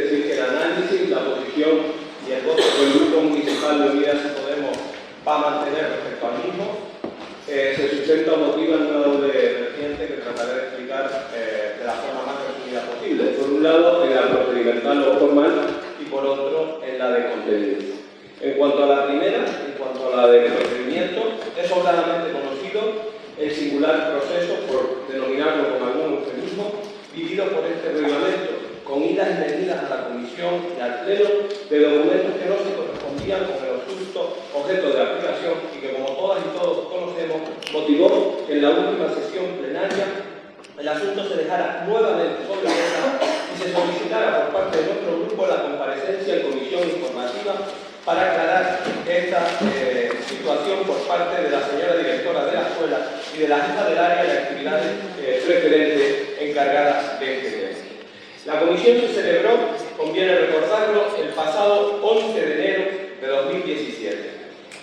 decir que el análisis, la posición y el voto que el Grupo Municipal de Unidas y Podemos va a mantener respecto al mismo se sustenta o motiva en una doble vertiente que trataré de explicar de la forma más resumida posible. Por un lado, en la procedimental o formal, y por otro, en la de contenido. En cuanto a la primera, en cuanto a la de procedimiento, es sobradamente conocido el singular proceso, por denominarlo con algún eufemismo, vivido por este reglamento, con idas y venidas a la comisión y al pleno de documentos que no se correspondían con el justo objeto de aplicación y que, como todas y todos conocemos, motivó que en la última sesión plenaria el asunto se dejara nuevamente sobre la mesa y se solicitara por parte de nuestro grupo la comparecencia en comisión informativa para aclarar esta situación por parte de la señora directora de la escuela y de la jefa del área de actividades preferentes encargadas de este tema. La comisión se celebró, conviene recordarlo, el pasado 11 de enero de 2017.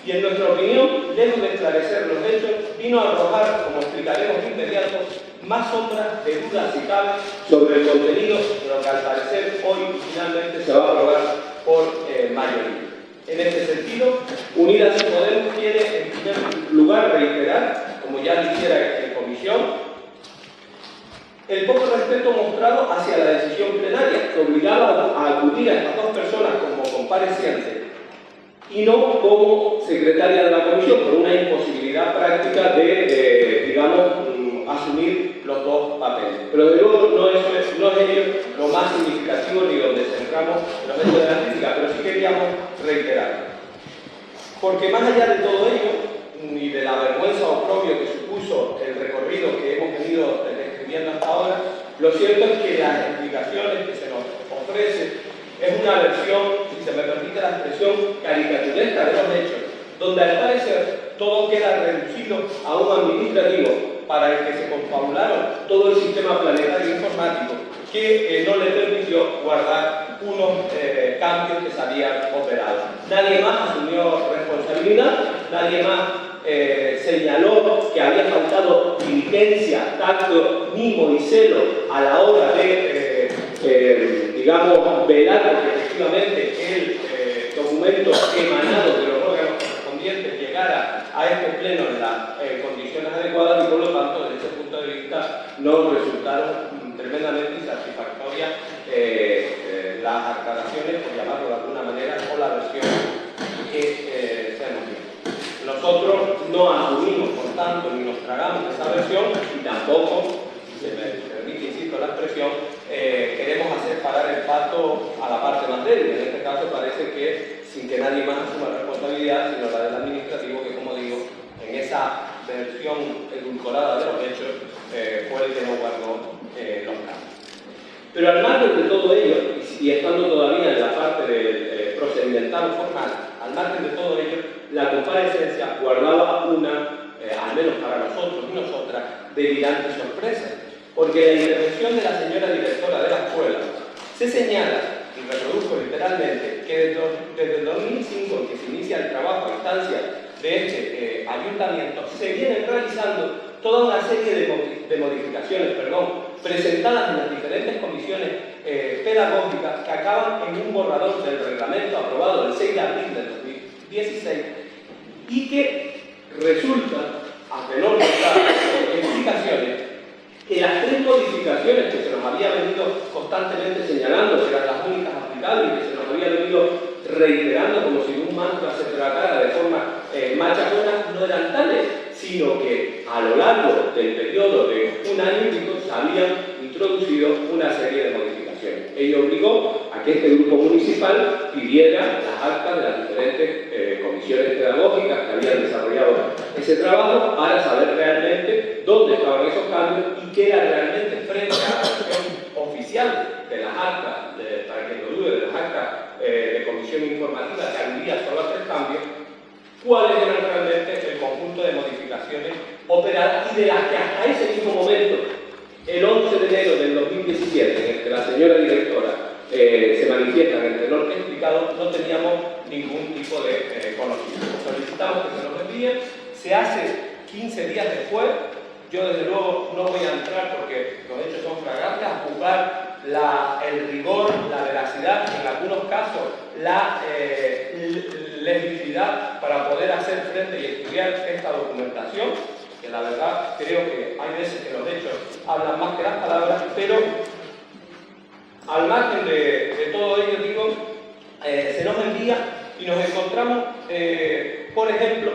Y en nuestra opinión, lejos de esclarecer los hechos, vino a arrojar, como explicaremos de inmediato, más sombras de dudas si cabe sobre el contenido de lo que al parecer hoy finalmente se va a aprobar por mayoría. En este sentido, Unidas y Podemos quiere en primer lugar reiterar, como ya lo hiciera en comisión, el poco respeto mostrado hacia la decisión plenaria que obligaba a acudir a estas dos personas como comparecientes y no como secretaria de la comisión, por una imposibilidad práctica de digamos, asumir los dos papeles. Pero de luego no es ello lo más significativo ni donde centramos los hechos de la crítica, pero sí queríamos reiterarlo. Porque más allá de todo ello, y de la vergüenza o oprobio que supuso el recorrido que hemos venido describiendo hasta ahora, lo cierto es que las explicaciones que se nos ofrecen es una versión, si se me permite la expresión, caricaturesca de los hechos, donde al parecer todo queda reducido a un administrativo para el que se confabularon todo el sistema planetario informático que no le permitió guardar unos cambios que se habían operado. Nadie más asumió responsabilidad, nadie más señaló que había faltado diligencia, tacto, mimo y celo a la hora de, digamos, velar porque efectivamente el documento emanado de los órganos correspondientes llegara a este pleno en condiciones adecuadas y, por lo tanto, desde ese punto de vista, nos resultaron tremendamente insatisfactorias las aclaraciones, por llamarlo de alguna manera, o la versión que se nos dio. Nosotros no asumimos, por tanto, ni nos tragamos esa versión y tampoco, si se me permite, insisto, la expresión, queremos hacer parar el pato a la parte más débil. En este caso parece que sin que nadie más asuma responsabilidad, sino la del administrativo, que, como digo, en esa versión edulcorada de los hechos fue el que no guardó los cambios. Pero al margen de todo ello, y estando todavía en la parte del procedimental formal, al margen de todo ello, la comparecencia guardaba una, al menos para nosotros y nosotras, delirante sorpresa, porque la intervención de la señora directora de la escuela se señala, y reproduzco literalmente, que desde el 2005, en que se inicia el trabajo a instancia de este ayuntamiento, se vienen realizando toda una serie de modificaciones, presentadas en las diferentes comisiones pedagógicas que acaban en un borrador del reglamento aprobado el 6 de abril del 2016 y que resulta, a tenor de estas explicaciones, que las tres modificaciones que se nos había venido constantemente señalando, que eran las únicas aplicables y que se nos había venido reiterando como si de un mantra se tratara de forma machacona, no eran tales, sino que a lo largo del periodo de un año y pico se habían introducido una serie de modificaciones. Ello obligó a que este grupo municipal pidiera las actas de las diferentes comisiones pedagógicas que habían desarrollado ese trabajo para saber realmente dónde estaban esos cambios y qué era realmente, frente a la versión oficial de las actas, para que no dude, de las actas de comisión informativa que aludía solo a tres cambios, cuáles eran realmente el conjunto de modificaciones operadas y de las que hasta ese mismo momento, el 11 de enero del 2017, en el que la señora directora se manifiesta en el tenor que he explicado, no teníamos ningún tipo de conocimiento. Solicitamos que se nos envíe, se hace 15 días después. Yo desde luego no voy a entrar, porque los hechos son flagrantes, a juzgar el rigor, la veracidad algunos casos la legibilidad para poder hacer frente y estudiar esta documentación, que la verdad creo que hay veces que los hechos hablan más que las palabras, pero al margen de todo ello, digo, se nos envía y nos encontramos, por ejemplo,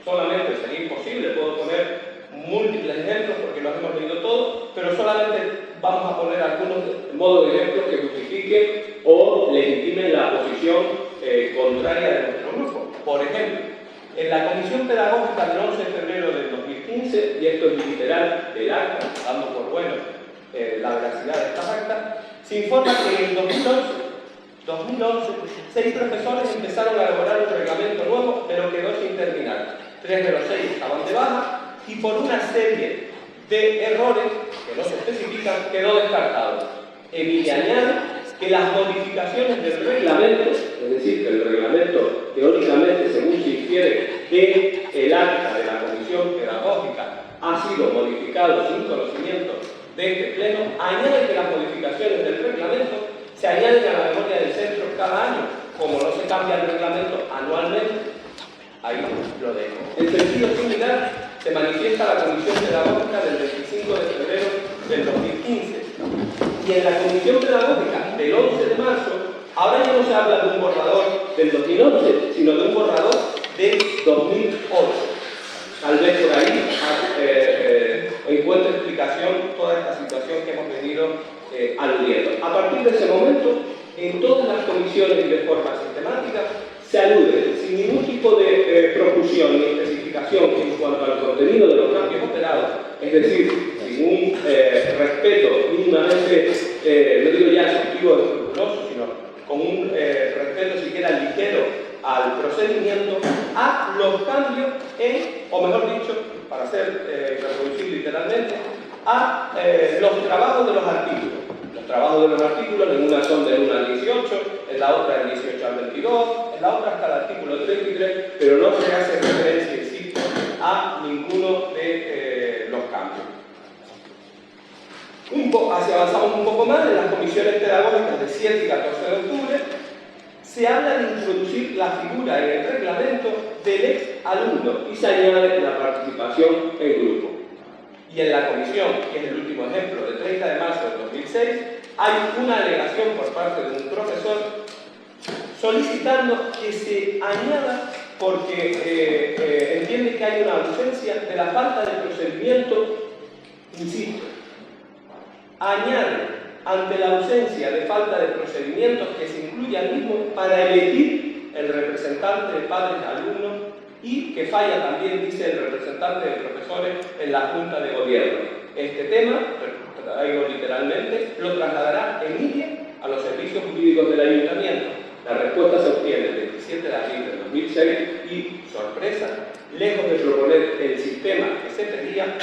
solamente sería imposible, puedo poner múltiples ejemplos porque los hemos leído todos, pero solamente vamos a poner algunos modos de ejemplos que justifiquen o legitimen la posición contraria de nuestro grupo. Por ejemplo, en la Comisión Pedagógica del 11 de febrero del 2015, y esto es literal del acta, dando por bueno la veracidad de estas actas, se informa que en 2011, 6 profesores empezaron a elaborar un reglamento nuevo, pero quedó sin terminar. 3 de los 6 estaban de baja y por una serie de errores que no se especifican quedó descartado. Emilia añade que las modificaciones del reglamento, es decir, que el reglamento teóricamente, según se infiere que el acta de la Comisión Pedagógica ha sido modificado sin conocimiento de este pleno, añade que las modificaciones del reglamento se añaden a la memoria del centro cada año, como no se cambia el reglamento anualmente. Ahí lo dejo. En sentido similar, se manifiesta la Comisión Pedagógica del 25 de febrero del 2015. Y en la Comisión Pedagógica del 11 de marzo, ahora ya no se habla de un borrador del 2011, sino de un borrador del 2008. Tal vez por ahí encuentre explicación toda esta situación que hemos venido aludiendo. A partir de ese momento, en todas las comisiones y de forma sistemática, se alude sin ningún tipo de profusión ni especificación en cuanto al contenido de los cambios operados, es decir, sin un respeto mínimamente, no digo ya exhaustivo o escrupuloso, sino con un respeto siquiera ligero al procedimiento, a los cambios o mejor dicho, para reproducir literalmente, a los trabajos de los artículos. Los trabajos de los artículos, en una son del 1 al 18, en la otra del 18 al 22, en la otra hasta el artículo 33, pero no se hace referencia, insisto, a ninguno de los cambios. Así avanzamos un poco más, en las comisiones pedagógicas de 7 y 14 de octubre, se habla de introducir la figura en el reglamento del ex alumno y se añade la participación en grupo. Y en la comisión, que es el último ejemplo, del 30 de marzo del 2006, hay una alegación por parte de un profesor solicitando que se añada, porque entiende que hay una ausencia de la falta de procedimiento, insisto, añade ante la ausencia de falta de procedimientos que se incluya al mismo para elegir el representante de padres de alumnos y que falla también, dice el representante de profesores en la Junta de Gobierno. Este tema, traigo literalmente, lo trasladará Emilia a los servicios jurídicos del Ayuntamiento. La respuesta se obtiene el 27 de abril del 2006 y, sorpresa, lejos de proponer el sistema que se pedía,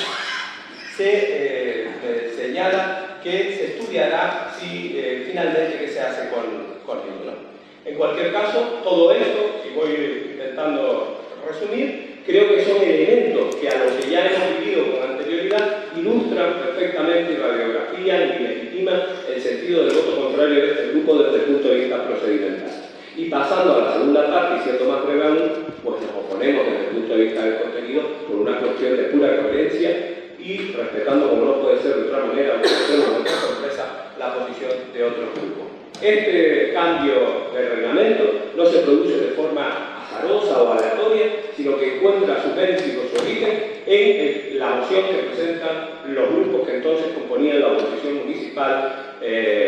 se señala que se estudiará si finalmente qué se hace con ello, ¿no? En cualquier caso, todo esto, si voy intentando resumir, creo que son elementos que a lo que ya hemos vivido con anterioridad ilustran perfectamente y radiografían y legitiman el sentido del voto contrario de este grupo desde el punto de vista procedimental. Y pasando a la segunda parte, y siendo más breve aún, pues nos oponemos desde el punto de vista del contenido por una cuestión de pura coherencia y respetando, como no puede ser de otra manera, o con otra sorpresa, la posición de otros grupos. Este cambio de reglamento no se produce de forma azarosa o aleatoria, sino que encuentra su génesis o su origen en la moción que presentan los grupos que entonces componían la oposición municipal,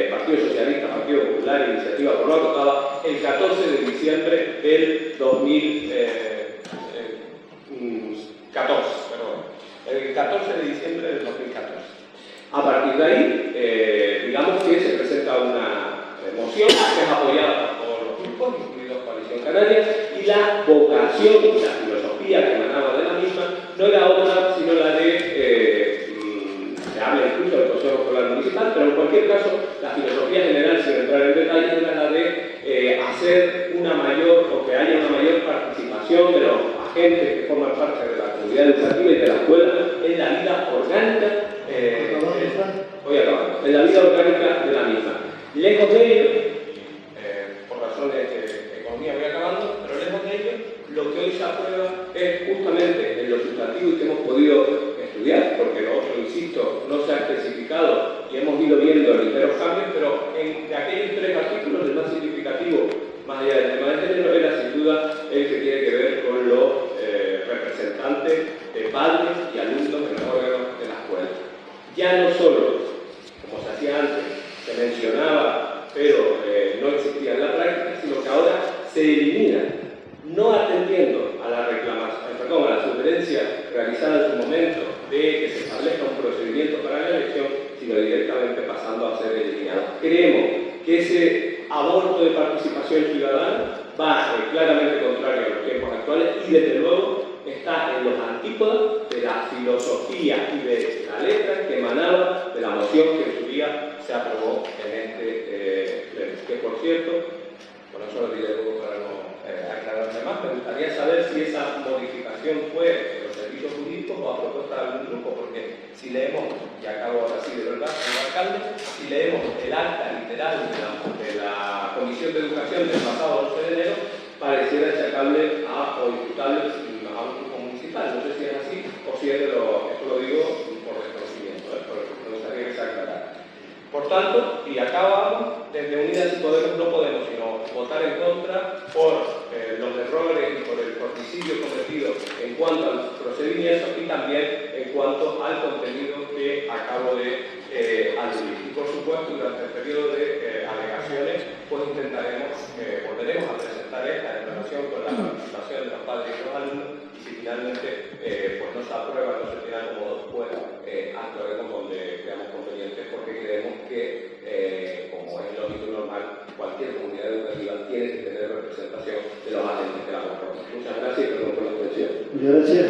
Partido Socialista, Partido Popular, Iniciativa por la Acotada, el 14 de diciembre del 2014, el 14 de diciembre del 2014. A partir de ahí, digamos que se presenta una moción que es apoyada por todos los grupos, incluidos Coalición Canaria, y la vocación y la filosofía que emanaba de la misma no era otra sino la de, se habla incluso del Consejo Escolar Municipal, pero en cualquier caso la filosofía general, sin entrar en detalles, era la de hacer una mayor, o que haya una mayor participación de los agentes que forman parte de la comunidad educativa y de la escuela en la vida orgánica, en la vida orgánica de la misma. Lejos de ello, por allá del tema de género, era sin duda el que tiene que ver con los representantes de padres y alumnos en los órganos de la escuela. Ya no solo, como se hacía antes, se mencionaba, pero no existía en la práctica, sino que ahora se elimina, no atendiendo a la reclamación, perdón, a la sugerencia realizada en su momento de que se establezca un procedimiento para la elección, sino directamente pasando a ser eliminado. Creemos que ese aborto de participación ciudadana va claramente contrario a los tiempos actuales y desde luego está en los antípodas de la filosofía y de la letra que emanaba de la moción que en su día se aprobó en este pleno. Que por cierto, por eso lo diré luego para no aclararme más, me gustaría saber si esa modificación fue de los servicios jurídicos o a propuesta de algún grupo, porque si leemos, y acabo ahora sí de verdad, señor alcalde, si leemos el acta literal de la Comisión de Educación del pasado 11 de enero, pareciera achacable o imputable a un grupo municipal. No sé si es así o si es de lo, esto lo digo por desconocimiento, pero me gustaría que se aclarara. Por tanto, y acabamos, desde Unidas y Podemos no podemos sino votar en contra por los errores y por el forticidio cometido en cuanto al procedimiento y también en cuanto al contenido que acabo de aludir. Y por supuesto, durante el periodo de alegaciones, pues intentaremos, volveremos a presentar esta en relación con la participación de los padres y los alumnos, y si finalmente pues no se aprueba, no se tiene como pues actuaremos donde creamos conveniente, porque creemos que, como es lógico y normal, cualquier comunidad educativa tiene que tener representación de los agentes que la conforman. Muchas gracias y perdón por la atención. Muchas gracias.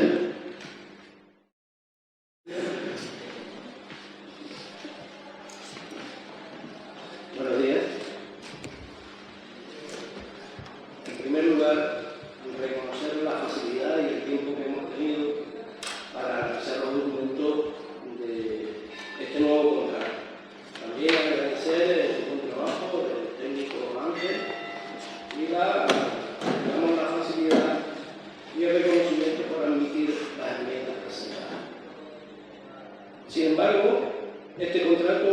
Buenos días. En primer lugar, reconocer la facilidad y el tiempo que hemos tenido para analizar los documentos de este nuevo contrato. También agradecer el buen trabajo del técnico Ángel y la facilidad y el reconocimiento por admitir las enmiendas presentadas. Sin embargo, este contrato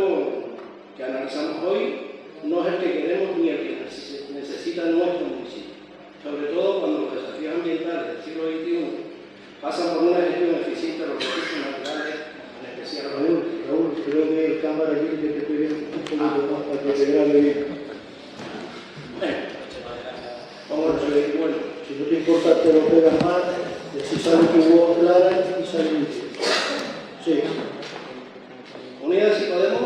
que analizamos hoy no es el que queremos ni el que necesita nuestro municipio, sobre todo cuando los desafíos ambientales del siglo XXI pasan por una gestión eficiente de los recursos naturales, en especial Raúl, creo que el cámara aquí que te estoy viendo un poquito más para que te grabe bien. Bueno, vamos a resolver. Bueno, si no te importa, te lo pegas más, si sale tu voz clara y sale limpio. Sí. Unidas y Podemos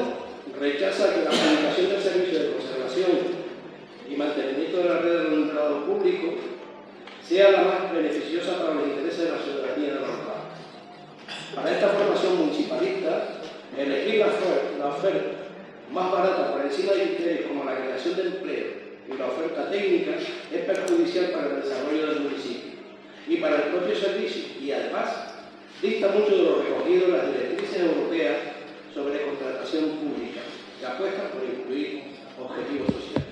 rechaza que la comunicación del servicio de conservación y mantenimiento de la red de alumbrado público sea la más beneficiosa para los intereses de la ciudadanía de la local. Para esta formación municipalista, elegir la oferta más barata por encima de criterios como la creación de empleo y la oferta técnica es perjudicial para el desarrollo del municipio y para el propio servicio, y además dista mucho de lo recogido en las directrices europeas sobre contratación pública, que apuestan por incluir objetivos sociales.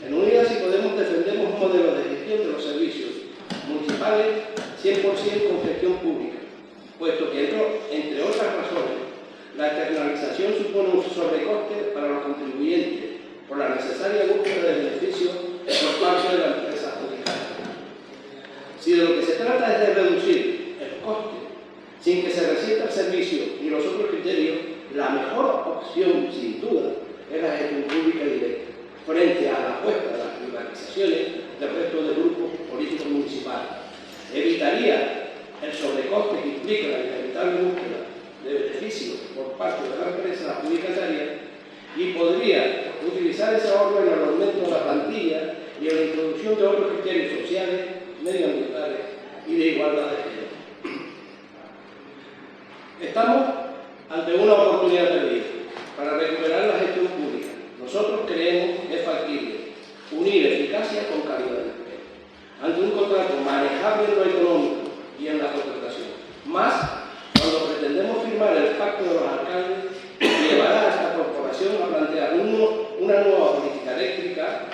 En Unidas y Podemos defendemos un modelo de gestión de los servicios municipales 100% con gestión pública, puesto que, entre otras razones, la externalización supone un sobrecoste para los contribuyentes por la necesaria búsqueda de beneficios por parte de la empresa adjudicada. Si de lo que se trata es de reducir el coste sin que se resienta el servicio y los otros criterios, la mejor opción, sin duda, es la gestión pública directa, frente a la apuesta de las privatizaciones del resto de grupos políticos municipales. Evitaría el sobrecoste que implica la inevitable búsqueda de beneficios por parte de la empresa adjudicataria y podría utilizar ese ahorro en el aumento de la plantilla y en la introducción de otros criterios sociales, medioambientales y de igualdad de género. Estamos ante una oportunidad perdida para recuperar la gestión pública. Nosotros creemos que es factible unir eficacia con calidad de empleo ante un contrato manejable en lo económico y en la contratación. Más cuando pretendemos firmar el pacto de los alcaldes que llevará a esta corporación a plantear una nueva política eléctrica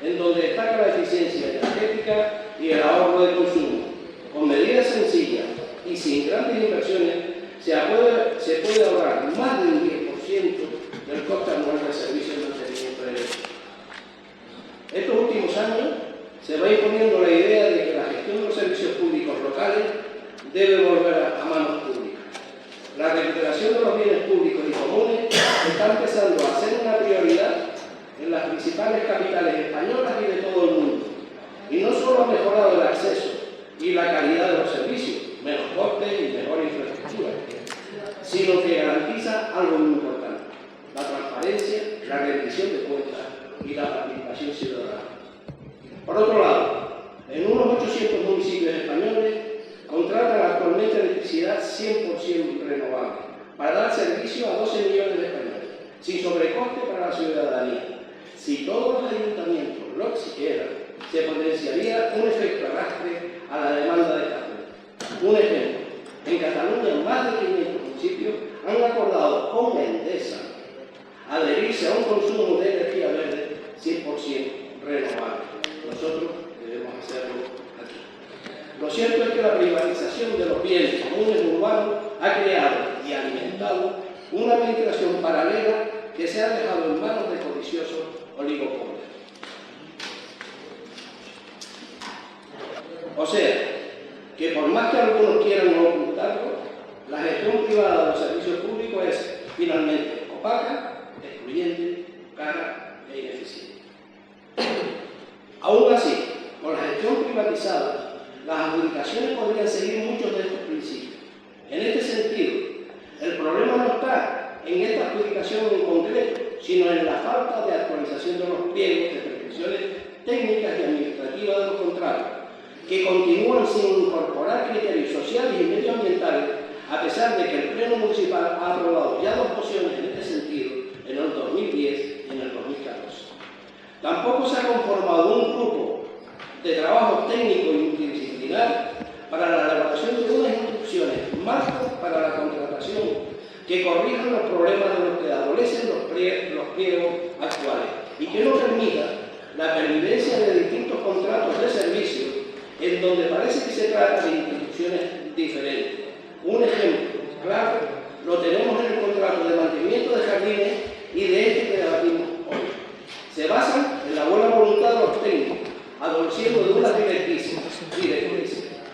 en donde destaca la eficiencia energética y el ahorro de consumo. Con medidas sencillas y sin grandes inversiones se puede ahorrar más del 10% del coste anual del servicio de mantenimiento eléctrico. Estos últimos años se va imponiendo la idea de que la gestión de los servicios públicos locales debe volver a manos públicas. La recuperación de los bienes públicos y comunes está empezando a ser una prioridad en las principales capitales españolas y de todo el mundo. Y no solo ha mejorado el acceso y la calidad de los servicios, menos costes y mejor infraestructura, sino que garantiza algo muy importante: la transparencia, la rendición de cuentas y la participación ciudadana. Por otro lado, en unos 800 municipios españoles contratan actualmente electricidad 100% renovable para dar servicio a 12 millones de españoles, sin sobrecoste para la ciudadanía. Si todos los ayuntamientos lo exigieran, se potenciaría un efecto arrastre a la demanda de carbón. Un ejemplo: en Cataluña más de 500 municipios han acordado con Endesa adherirse a un consumo de energía verde 100% renovable. Nosotros debemos hacerlo aquí. Lo cierto es que la privatización de los bienes comunes urbanos ha creado y alimentado una administración paralela que se ha dejado en manos de codiciosos oligopolios. O sea, que por más que algunos quieran no ocultarlo, la gestión privada de los servicios públicos es finalmente opaca, excluyente, cara e ineficiente. Aún así, con la gestión privatizada, las adjudicaciones podrían seguir muchos de estos principios. En este sentido, el problema no está en esta adjudicación en concreto, sino en la falta de actualización de los pliegos de prescripciones técnicas y administrativas de los contratos, que continúan sin incorporar criterios sociales y medioambientales, a pesar de que el Pleno Municipal ha aprobado ya 2 mociones en este sentido en el 2010 y en el 2014. Tampoco se ha conformado un grupo de trabajo técnico y multidisciplinar para la elaboración de unas instrucciones marco para la contratación que corrijan los problemas de los que adolecen los pliegos actuales y que no permita la pervivencia de distintos contratos de servicios en donde parece que se trata de instituciones diferentes. Un ejemplo claro lo tenemos en el contrato de mantenimiento de jardines y de este que debatimos hoy. Se basan en la buena voluntad de los técnicos, adoleciendo de unas directrices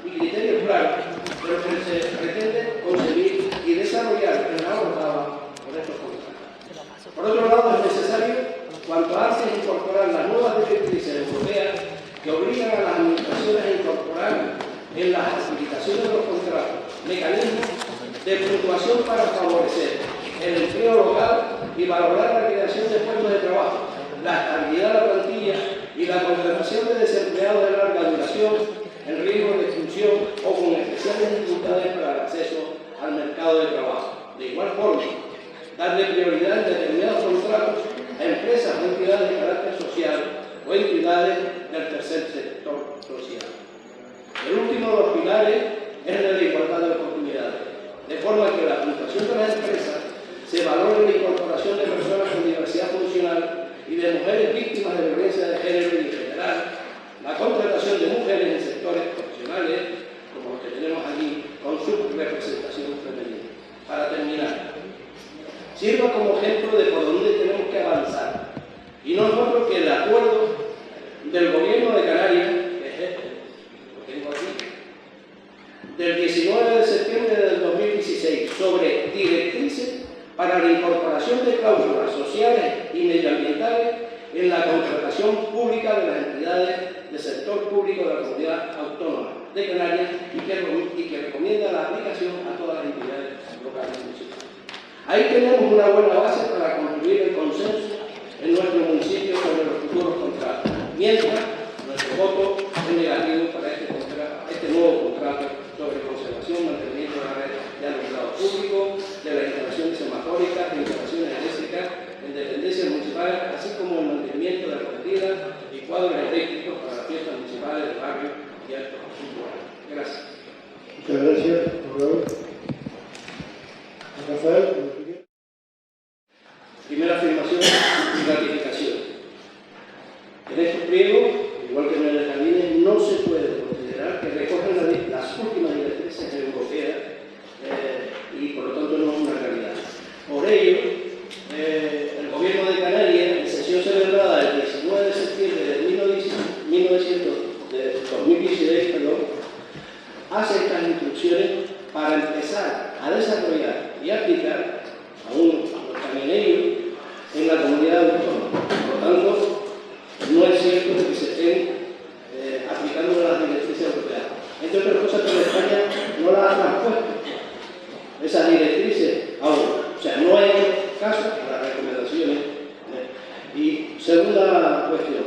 y criterios claros, pero que se pretende concebir y desarrollar en la octava con estos contratos. Por otro lado, es necesario, cuanto antes, incorporar las nuevas directrices europeas que obligan a las administraciones a incorporar en las adjudicaciones de los contratos mecanismos de puntuación para favorecer el empleo local y valorar la creación de puestos de trabajo, la estabilidad de la plantilla y la contratación de desempleados de larga duración en riesgo de exclusión o con especiales dificultades para el acceso al mercado de trabajo. De igual forma, darle prioridad en determinados contratos a empresas o entidades de carácter social o entidades del tercer sector social. El último de los pilares es el de la igualdad de oportunidades, de forma que la puntuación de las empresas se valore la incorporación de personas con diversidad funcional y de mujeres víctimas de violencia de género y en general, la contratación de mujeres en sectores profesionales, como los que tenemos aquí, con subrepresentación femenina. Para terminar, sirva como ejemplo de por dónde tenemos que avanzar, y no es otro que el acuerdo del Gobierno de Canarias, que es este, lo tengo aquí, del 19 de septiembre del 2016, sobre directrices para la incorporación de cláusulas sociales y medioambientales en la contratación pública de las entidades del sector público de la Comunidad Autónoma de Canarias y que recomienda la aplicación a todas las entidades locales y municipales. Ahí tenemos una buena base para construir el consenso en nuestro municipio sobre los futuros contratos, mientras nuestro voto es negativo para este nuevo contrato sobre conservación, mantenimiento de la red de alumbrado público, de la instalación semafórica, de instalaciones eléctricas en dependencias municipales, así como el mantenimiento de carreteras y cuadros eléctricos para las fiestas municipales del barrio y altos puntuales. Gracias. Muchas gracias, Raúl. Rafael. Primera afirmación y ratificación. En estos pliegos, igual que en el jardines, no se puede considerar que recogen las últimas directrices europeas y por lo tanto no es una realidad. Por ello, el Gobierno de Canarias, en sesión celebrada el 19 de septiembre de 1917, hace estas instrucciones para empezar a desarrollar y aplicar a los camioneros en la comunidad autónoma. Por tanto, no es cierto que se estén aplicando las directrices europeas. Entre otras cosas, que en España no las han transpuesto esas directrices aún. O sea, no hay caso a las recomendaciones. Y segunda cuestión,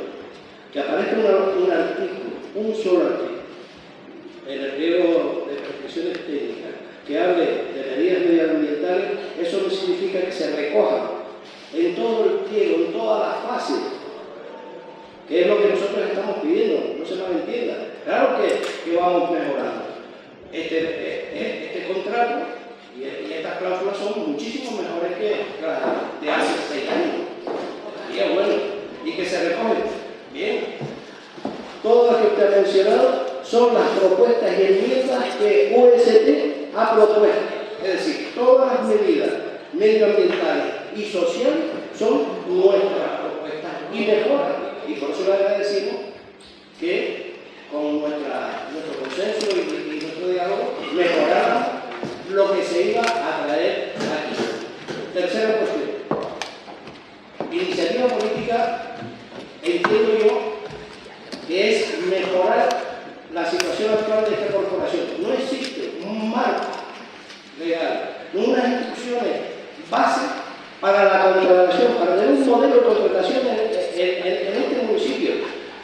que aparezca un artículo, un solo artículo, en el pliego de prescripciones técnicas, que hable de medidas medioambientales, eso no significa que se recoja en todo el pliego, en todas las fases, que es lo que nosotros estamos pidiendo, no se malentienda. Claro que vamos mejorando. Este contrato y estas cláusulas son muchísimo mejores que las de hace 6 años. Estaría bueno. Y que se recogen. Bien. Todas las que usted ha mencionado son las propuestas y enmiendas que UST ha propuesto. Es decir, todas las medidas medioambientales y sociales son nuestras propuestas y mejoras. Y por eso le agradecemos que con nuestro consenso y nuestro diálogo mejoráramos lo que se iba a traer aquí. Tercera cuestión. Iniciativa política, entiendo yo, que es mejorar la situación actual de esta corporación. No existe un marco legal, unas instrucciones básicas para la contratación, para tener un modelo de contratación en este municipio.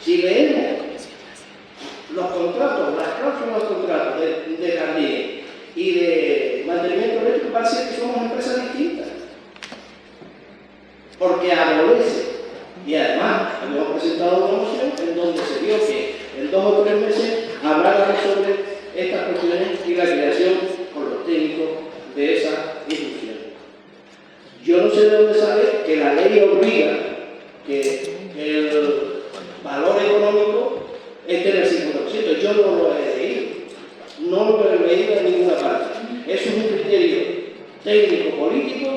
Si leemos los contratos, las cláusulas de los contratos de jardines y de mantenimiento eléctrico, parece que somos empresas distintas. Porque adolece. Y además, habíamos presentado una moción en donde se vio que en 2 o 3 meses hablaran sobre estas cuestiones y la creación con los técnicos de esas instituciones. Yo no sé de dónde sale que la ley obliga que el valor económico esté en el 50%. Yo no lo he leído. No lo he leído en ninguna parte. Eso es un criterio técnico-político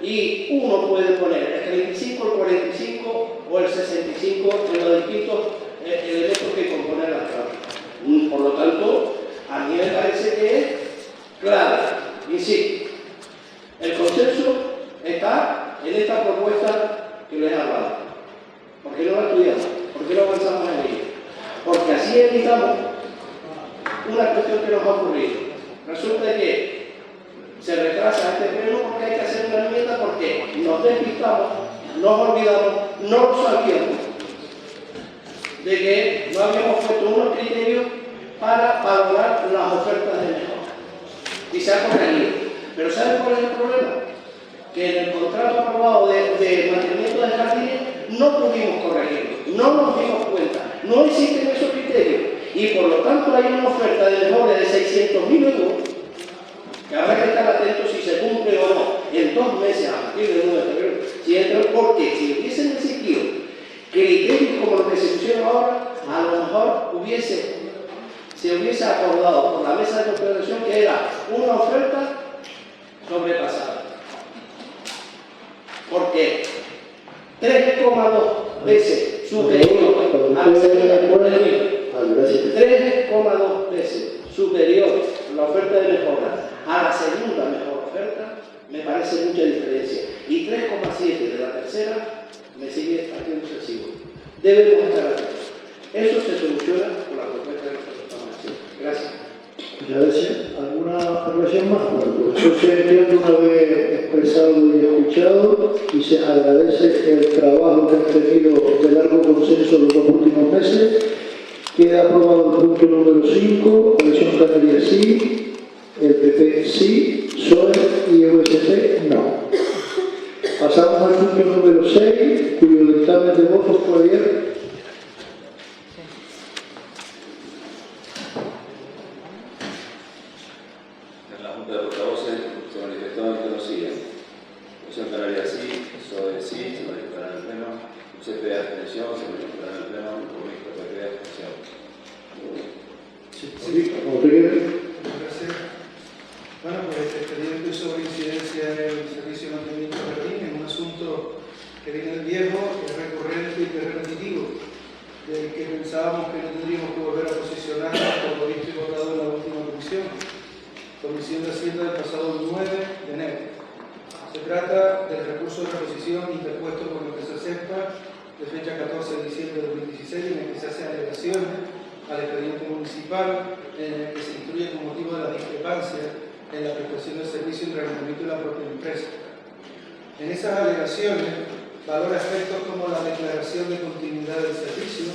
y uno puede poner el 35, el 45 o el 65 en los distintos elementos que componen las cláusulas. Por lo tanto, a mí me parece que es claro. Insisto, el consenso está en esta propuesta que les he hablado. ¿Por qué no la estudiamos? ¿Por qué no avanzamos en ella? Porque así evitamos una cuestión que nos ha ocurrido. Resulta que se retrasa este pleno porque hay que hacer una enmienda porque nos despistamos, nos olvidamos, no lo sabíamos de que no habíamos puesto unos criterios para valorar las ofertas de mejora. Y se ha corregido. Pero ¿saben cuál es el problema? Que en el contrato aprobado de mantenimiento de jardines no pudimos corregirlo, no nos dimos cuenta, no existen esos criterios y por lo tanto hay una oferta de mejora de 600.000 euros que habrá que estar atentos si se cumple o no en 2 meses a partir del 1 de febrero, porque si hubiesen existido criterios como los que se pusieron ahora, a lo mejor se hubiese acordado por la mesa de contratación que era una oferta sobrepasada. Porque 3,2 veces superior al 3,2 veces superior la oferta de mejora a la segunda mejor oferta, me parece mucha diferencia. Y 3,7 de la tercera me sigue haciendo excesivo. Debemos estar atentos. Eso se soluciona con la propuesta de nuestra transformación. Gracias. Gracias. ¿Alguna aclaración más? Pues yo se entiende una vez expresado y escuchado y se agradece el trabajo que han tenido de largo consenso los 2 últimos meses. Queda aprobado el punto número 5, Coalición Canaria sí, el PP sí, PSOE y UST no. Pasamos al punto número 6, cuyo dictamen de votos fue abierto. En la Junta de Portavoces se manifestó en que no siguen. Coalición Canaria sí, PSOE sí, se manifestará en el Pleno, UCP de abstención, se manifestará en el Pleno, Comité PP de abstención. Sí, como te quieres. Gracias. Bueno, pues este expediente sobre incidencia en el servicio de mantenimiento de jardín es un asunto que viene del viejo, que es recurrente y que es repetitivo, del que pensábamos que no tendríamos que volver a posicionar por lo visto y votado en la última comisión. reposición interpuesto por la empresa CESPA de fecha 14 de diciembre de 2016, en el que se hace alegaciones al expediente municipal, en el que se instruye con motivo de la discrepancia en la prestación del servicio entre el ayuntamiento y la propia empresa. En esas alegaciones valora aspectos como la declaración de continuidad del servicio,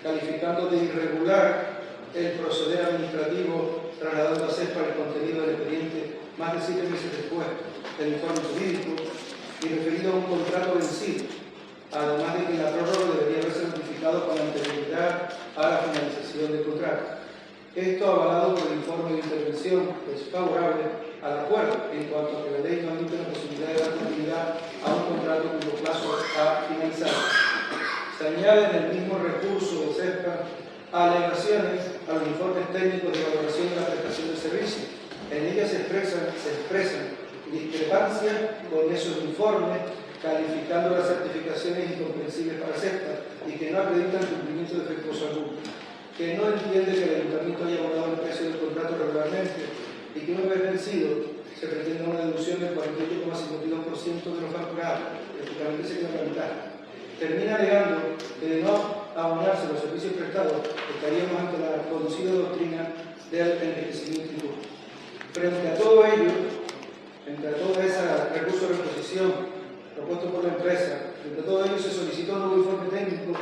calificando de irregular el proceder administrativo trasladando a CESPA el contenido del expediente más de 7 meses después del informe jurídico y referido a un contrato vencido, además de que la prórroga debería haberse notificado con anterioridad a la finalización del contrato. Esto avalado por el informe de intervención es favorable al acuerdo en cuanto a que la ley no admite la posibilidad de dar continuidad a un contrato cuyo plazo ha finalizado. Se añade en el mismo recurso de CESPA alegaciones a los informes técnicos de valoración de la prestación del servicio. En ellas se expresan discrepancias con esos informes, calificando las certificaciones incomprensibles para CESPA y que no acreditan cumplimiento defectuoso alguno, que no entiende que el ayuntamiento haya abonado el precio del contrato regularmente y que una vez vencido se pretende una deducción del 48,52% de los facturados, prácticamente se queda la mitad. Termina alegando que de no abonarse los servicios prestados estaríamos ante la conocida doctrina del enriquecimiento injusto. Frente a todo ello, frente a todo ese recurso de reposición propuesto por la empresa, frente a todo ello se solicitó un nuevo informe técnico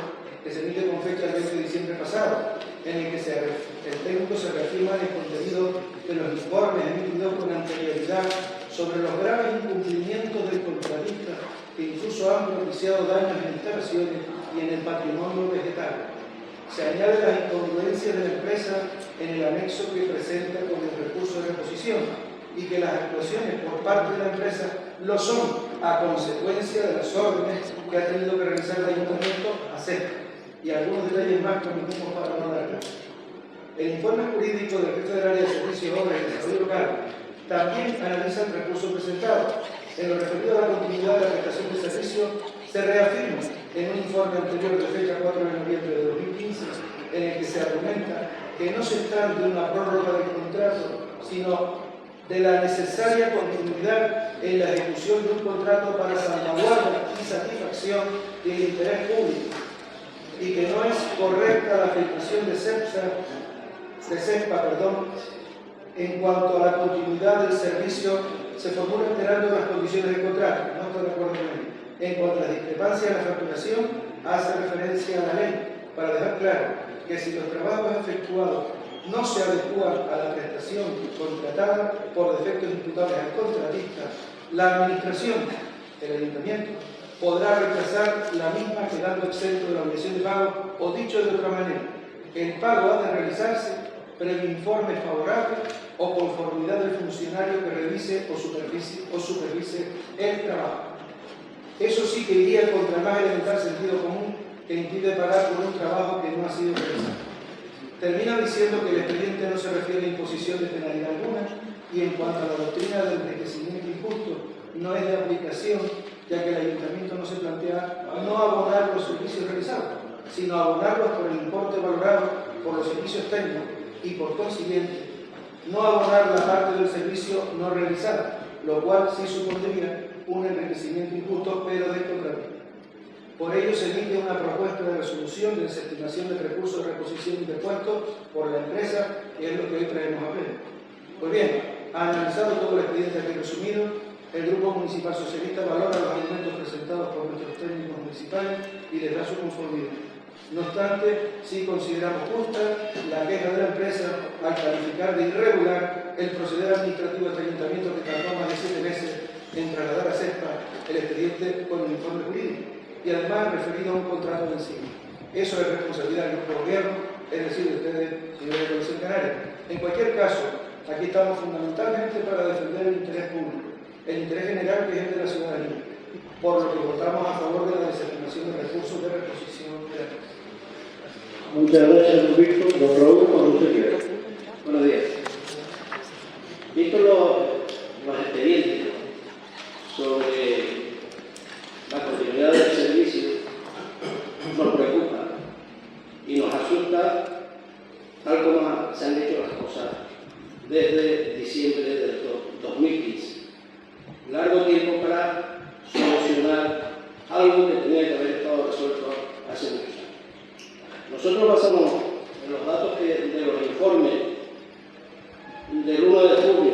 que se emite con fecha del 20 de diciembre pasado, en el que el técnico se reafirma en el contenido de los informes emitidos con anterioridad sobre los graves incumplimientos del contratista que incluso han propiciado daños en instalaciones y en el patrimonio vegetal. Se añade las incongruencias de la empresa en el anexo que presenta con el recurso de reposición y que las actuaciones por parte de la empresa lo son a consecuencia de las órdenes que ha tenido que realizar el ayuntamiento a CESPA, y algunos detalles más que omitimos para no dar caso. El informe jurídico del jefe del área de servicios, obras y desarrollo local también analiza el recurso presentado. En lo referido a la continuidad de la prestación de servicio, se reafirma en un informe anterior de fecha 4 de noviembre de 2015, en el que se argumenta que no se trata de una prórroga del contrato, sino de la necesaria continuidad en la ejecución de un contrato para salvaguarda y satisfacción del interés público, y que no es correcta la afirmación de CESPA, en cuanto a la continuidad del servicio, se formula alterando las condiciones del contrato. No estoy de acuerdo con ello. En cuanto a la discrepancia de la facturación, hace referencia a la ley para dejar claro que si los trabajos efectuados no se adecúan a la prestación contratada por defectos imputables al contratista, la administración, el ayuntamiento, podrá rechazar la misma quedando exento de la obligación de pago, o dicho de otra manera, el pago ha de realizarse previo informe favorable o conformidad del funcionario que revise o supervise el trabajo. Eso sí que iría contra el más elemental sentido común que impide pagar por un trabajo que no ha sido realizado. Termina diciendo que el expediente no se refiere a imposición de penalidad alguna y en cuanto a la doctrina del enriquecimiento injusto no es de aplicación, ya que el ayuntamiento no se plantea no abonar los servicios realizados, sino abonarlos por el importe valorado por los servicios técnicos y por consiguiente no abonar la parte del servicio no realizada, lo cual sí supondría un enriquecimiento injusto pero descontrolado. Por ello se emite una propuesta de resolución de desestimación del recurso de reposición interpuesto por la empresa, que es lo que hoy traemos a pleno. Pues bien, analizado todo el expediente aquí resumido, el Grupo Municipal Socialista valora los argumentos presentados por nuestros técnicos municipales y les da su conformidad. No obstante, sí consideramos justa la queja de la empresa al calificar de irregular el proceder administrativo del ayuntamiento que tardó más de 7 meses en trasladar a CESPA el expediente con el informe jurídico y además referido a un contrato vencido. Eso es responsabilidad del grupo gobierno, es decir, de ustedes, señores de la Comisión Canaria. En cualquier caso, aquí estamos fundamentalmente para defender el interés público, el interés general que es el de la ciudadanía, por lo que votamos a favor de la desestimación de recursos de reposición de la empresa. Muchas gracias, don Víctor. Don Raúl, cuando usted quiera. Buenos días. Visto los expedientes sobre la continuidad del servicio, nos preocupa y nos asusta tal como se han hecho las cosas desde diciembre del 2015. Largo tiempo para solucionar algo que tenía que haber estado resuelto hace muchos años. Nosotros basamos en los datos de los informes del 1 de julio,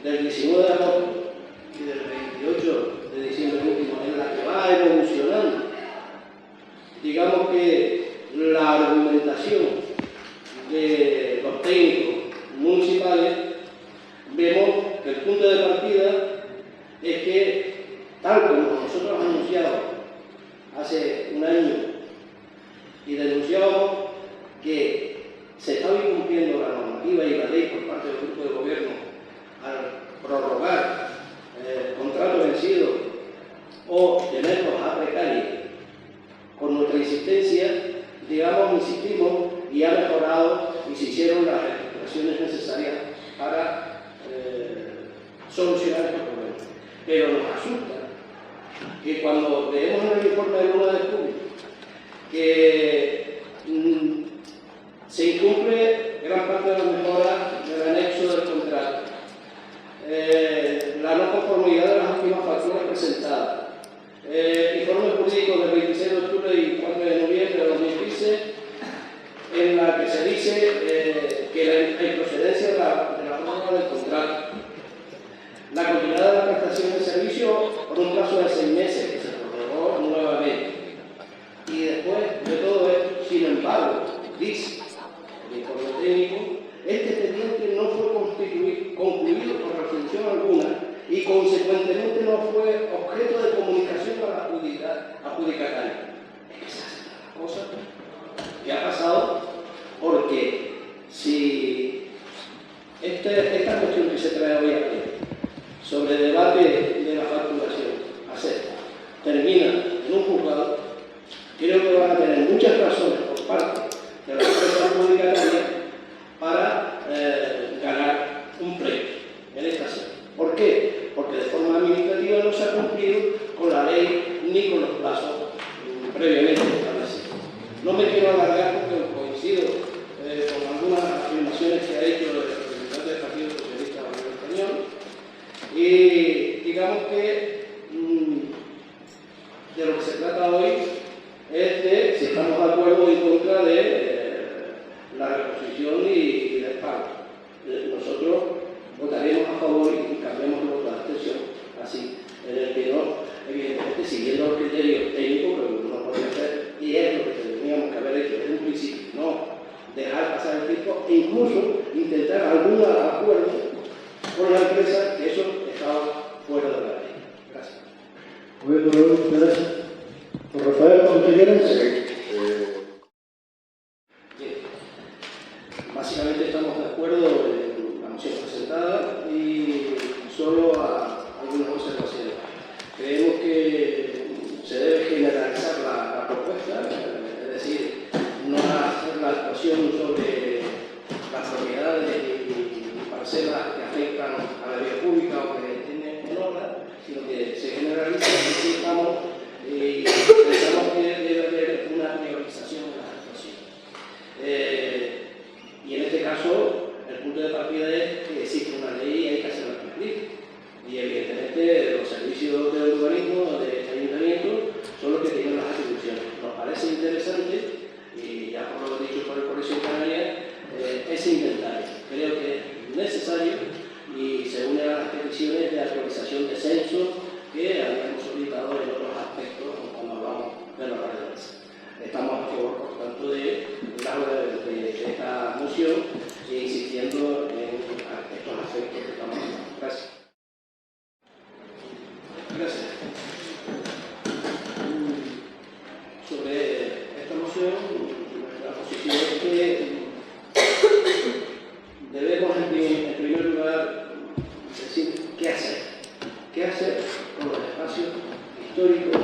del 19 de agosto y del 28 de diciembre último, en la que va evolucionando, digamos que la argumentación de los técnicos municipales, vemos que el punto de partida es que, tal como nosotros anunciamos hace un año y denunciábamos que se estaba incumpliendo la normativa y la ley por parte del grupo de gobierno al prorrogar contratos vencidos o tenerlos a precaria, con nuestra insistencia, digamos, insistimos y ha mejorado y se hicieron las reestructuraciones necesarias para solucionar estos problemas. Pero nos asusta que cuando leemos en el informe del 1 de julio que se incumple gran parte de las mejoras del anexo del contrato, la no conformidad de las últimas facturas presentadas, informe jurídico del 26 de octubre y 4 de noviembre de 2015, en la que se dice que la improcedencia de la prórroga del contrato, la continuidad de la prestación de servicio por un plazo de 6 meses que se prorrogó nuevamente. Y después de todo esto, sin embargo, dice el informe técnico, este expediente no fue concluido por resolución alguna y consecuentemente no fue objeto de comunicación para adjudicatario. Esa es la cosa que ha pasado, porque si esta cuestión que se trae hoy aquí sobre el debate de la facturación termina en un juzgado, creo que van a tener muchas razones por parte de la empresa adjudicataria para ganar un premio en esta serie. ¿Por qué? Porque de forma administrativa no se ha cumplido con la ley ni con los plazos previamente establecidos. No me quiero alargar porque coincido con algunas afirmaciones que ha hecho el representante del Partido Socialista Obrero Español, y digamos que de lo que se trata hoy es de si estamos de acuerdo o en contra de la reposición y del pago. Nosotros votaremos a favor y cambiamos el voto de abstención, así, en el que no, evidentemente siguiendo los criterios técnicos, pero no podría hacer, y es lo que teníamos que haber hecho desde un principio, no dejar pasar el tiempo e incluso intentar algún acuerdo con la empresa, que eso estaba fuera de la ley. Gracias. Bueno, gracias. Por Rafael Montellanes. Básicamente estamos de acuerdo en la moción presentada y solo a algunas observaciones. Creemos que se debe generalizar la propuesta, es decir, no hacer la actuación sobre las propiedades y parcelas que afectan a la vía pública o que tienen en obra, sino que se generaliza y estamos pensamos que debe haber una priorización de las actuaciones. Y en este caso, el punto de partida es que existe una ley y hay que hacerla cumplir. Y evidentemente los servicios de urbanismo de este ayuntamiento son los que tienen las atribuciones. Nos parece interesante, y ya por lo dicho por el Colegio Canaria, ese inventario. Creo que es necesario y se une a las peticiones de actualización de censo que habíamos solicitado en otros aspectos cuando hablamos de los alrededores. Estamos a favor, por tanto, de esta moción e insistiendo en estos aspectos que estamos hablando. Gracias. Gracias. Sobre esta moción, la posición es que debemos, en primer lugar, decir qué hacer. ¿Qué hacer con los espacios históricos,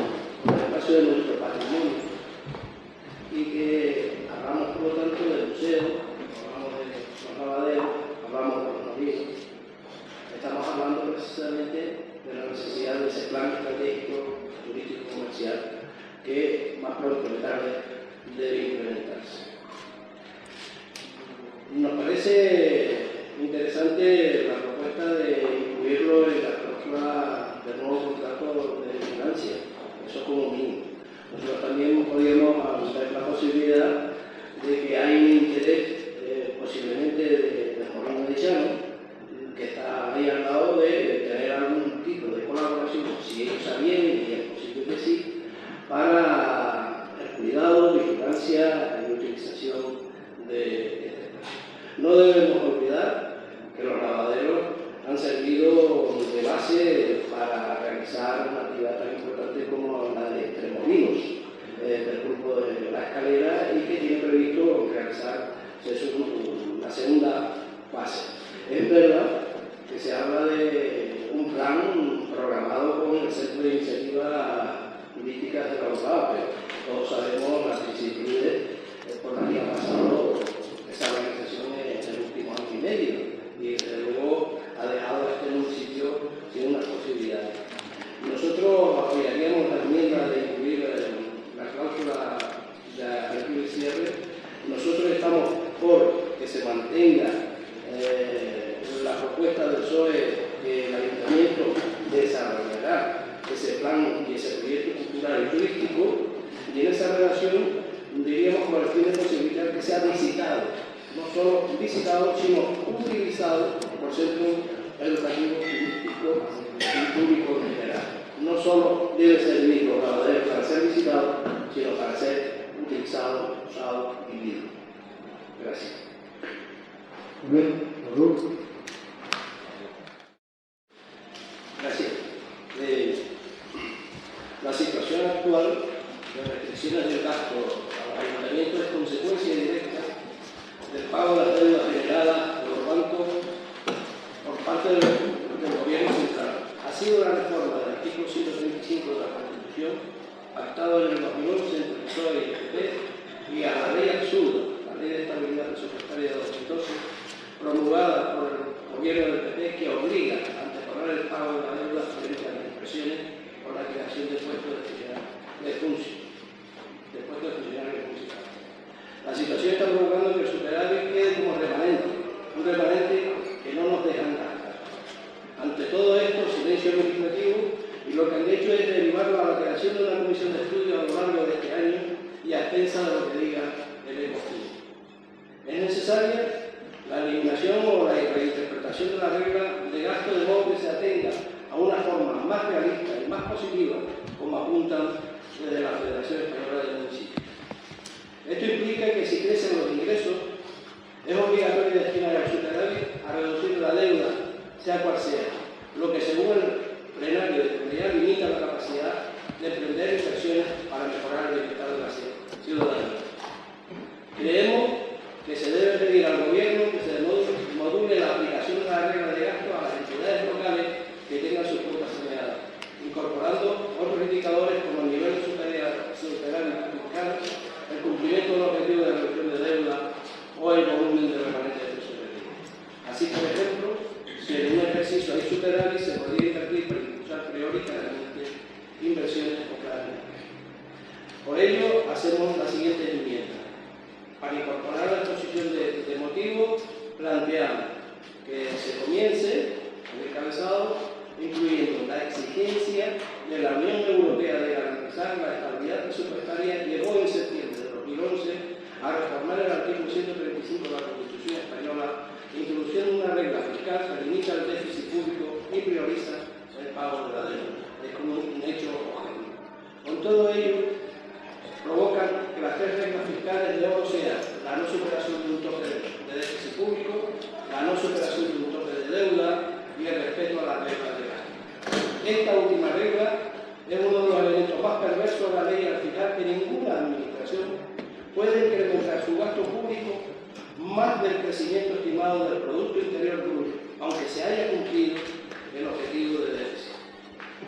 con los espacios de nuestro patrimonio? Y que hablamos, por lo tanto, del museo, hablamos de los lavaderos, hablamos de los navíos. Estamos hablando precisamente de la necesidad de ese plan estratégico turístico comercial que más pronto que tarde debe implementarse. Nos parece interesante la propuesta de incluirlo en la cláusula del nuevo contrato de vigilancia, eso como mínimo. No debemos olvidar que los lavaderos han servido de base para realizar una actividad tan importante como la de Extremolinos, del grupo de La Escalera, y que tiene previsto realizar una segunda fase. Es verdad que se habla de un plan programado con el Centro de Iniciativas Turísticas de la UCA, pero todos sabemos las vicisitudes por las que ha pasado esa organización en el último año y medio, y desde luego ha dejado a este municipio sin unas posibilidades. Nosotros apoyaríamos la enmienda de incluir la cláusula de apertura y cierre. Nosotros estamos por que se mantenga la propuesta del PSOE, que el Ayuntamiento desarrollará ese plan y ese proyecto cultural y turístico, y en esa relación diríamos con el fin de posibilitar que sea visitado, no solo visitado, sino utilizado por centros educativos, turísticos y públicos en general. No solo debe servir los lavaderos para ser visitados, sino para ser utilizado, usado y vivido. Gracias. Gracias. La situación actual de restricciones del gasto a los ayuntamientos es consecuencia directa del pago de las deudas generadas por los bancos por parte del gobierno central. Ha sido la reforma del artículo 135 de la Constitución, pactado en el 2011 entre el PSOE y el PP, y a la ley absurda, la Ley de Estabilidad Presupuestaria de 2012, promulgada por el gobierno del PP, que obliga a anteponer el pago de la deuda frente a las inversiones por la creación de puestos de funcionarios municipales. La situación está provocando que el superávit quede como remanente, un remanente que no nos dejan gastar. Ante todo esto, silencio legislativo, y lo que han hecho es derivarlo a la creación de una comisión de estudio a lo largo de este año y a expensas de lo que diga el Ecofin. Es necesaria la eliminación o la reinterpretación de la regla de gasto, de modo que se atenga a una forma más realista y más positiva, como apuntan desde la Federación Española de Municipios. Esto implica que si crecen los ingresos, es obligatorio destinar el superávit a reducir la deuda, sea cual sea, lo que según el plenario de comunidad limita la capacidad de emprender inversiones para mejorar el bienestar de la ciudadanía. Creemos que se debe pedir al gobierno que se module la aplicación de la regla de gasto a las entidades locales que tengan sus cuentas saneadas, incorporando otros indicadores como el nivel de superávit fiscal, el cumplimiento del objetivo de reducción de deuda o el volumen de remanente de tesorería. Así, por ejemplo, si en un ejercicio hay superávit, se podría invertir para impulsar prioritariamente inversiones o planes. Por ello, hacemos la siguiente enmienda. Para incorporar la exposición de motivos, planteamos que se comience el encabezado incluyendo la exigencia de la Unión Europea de garantizar la estabilidad presupuestaria, llevó en septiembre de 2011 a reformar el artículo 135 de la Constitución Española, introduciendo una regla fiscal que limita el déficit público y prioriza el pago de la deuda. Es como un hecho objetivo. Con todo ello, provocan que las tres reglas fiscales de oro sean la no superación de un tope de déficit público, la no superación de un tope de deuda y el respeto a las reglas de gasto. Esta última regla es uno de los elementos más perversos de la ley al fijar que ninguna administración puede incrementar su gasto público más del crecimiento estimado del Producto Interior Bruto, aunque se haya cumplido el objetivo de déficit.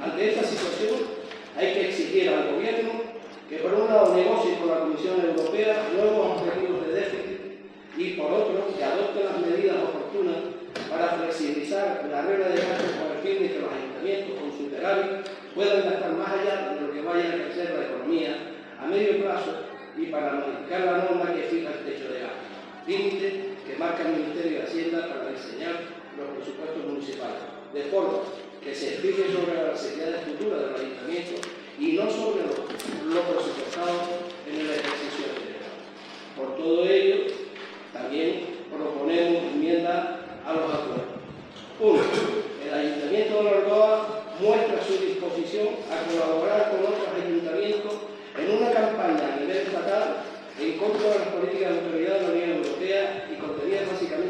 Ante esta situación, hay que exigir al gobierno que por un lado negocie con la Comisión Europea nuevos objetivos de déficit y por otro que adopte las medidas oportunas para flexibilizar la regla de gasto con el fin de que los ayuntamientos con superávit puedan gastar más allá de lo que vaya a crecer la economía a medio plazo y para modificar la norma que fija el techo de gasto, límite que marca el Ministerio de Hacienda para diseñar los presupuestos municipales, de forma que se fije sobre las necesidades futuras del ayuntamiento y no sobre lo presupuestado en el ejercicio anterior. Por todo ello, también proponemos enmienda a los acuerdos. 1. El Ayuntamiento de Ordoa muestra su disposición a colaborar con otros ayuntamientos en una campaña a nivel estatal en contra de las políticas de autoridad de la Unión Europea y contenida básicamente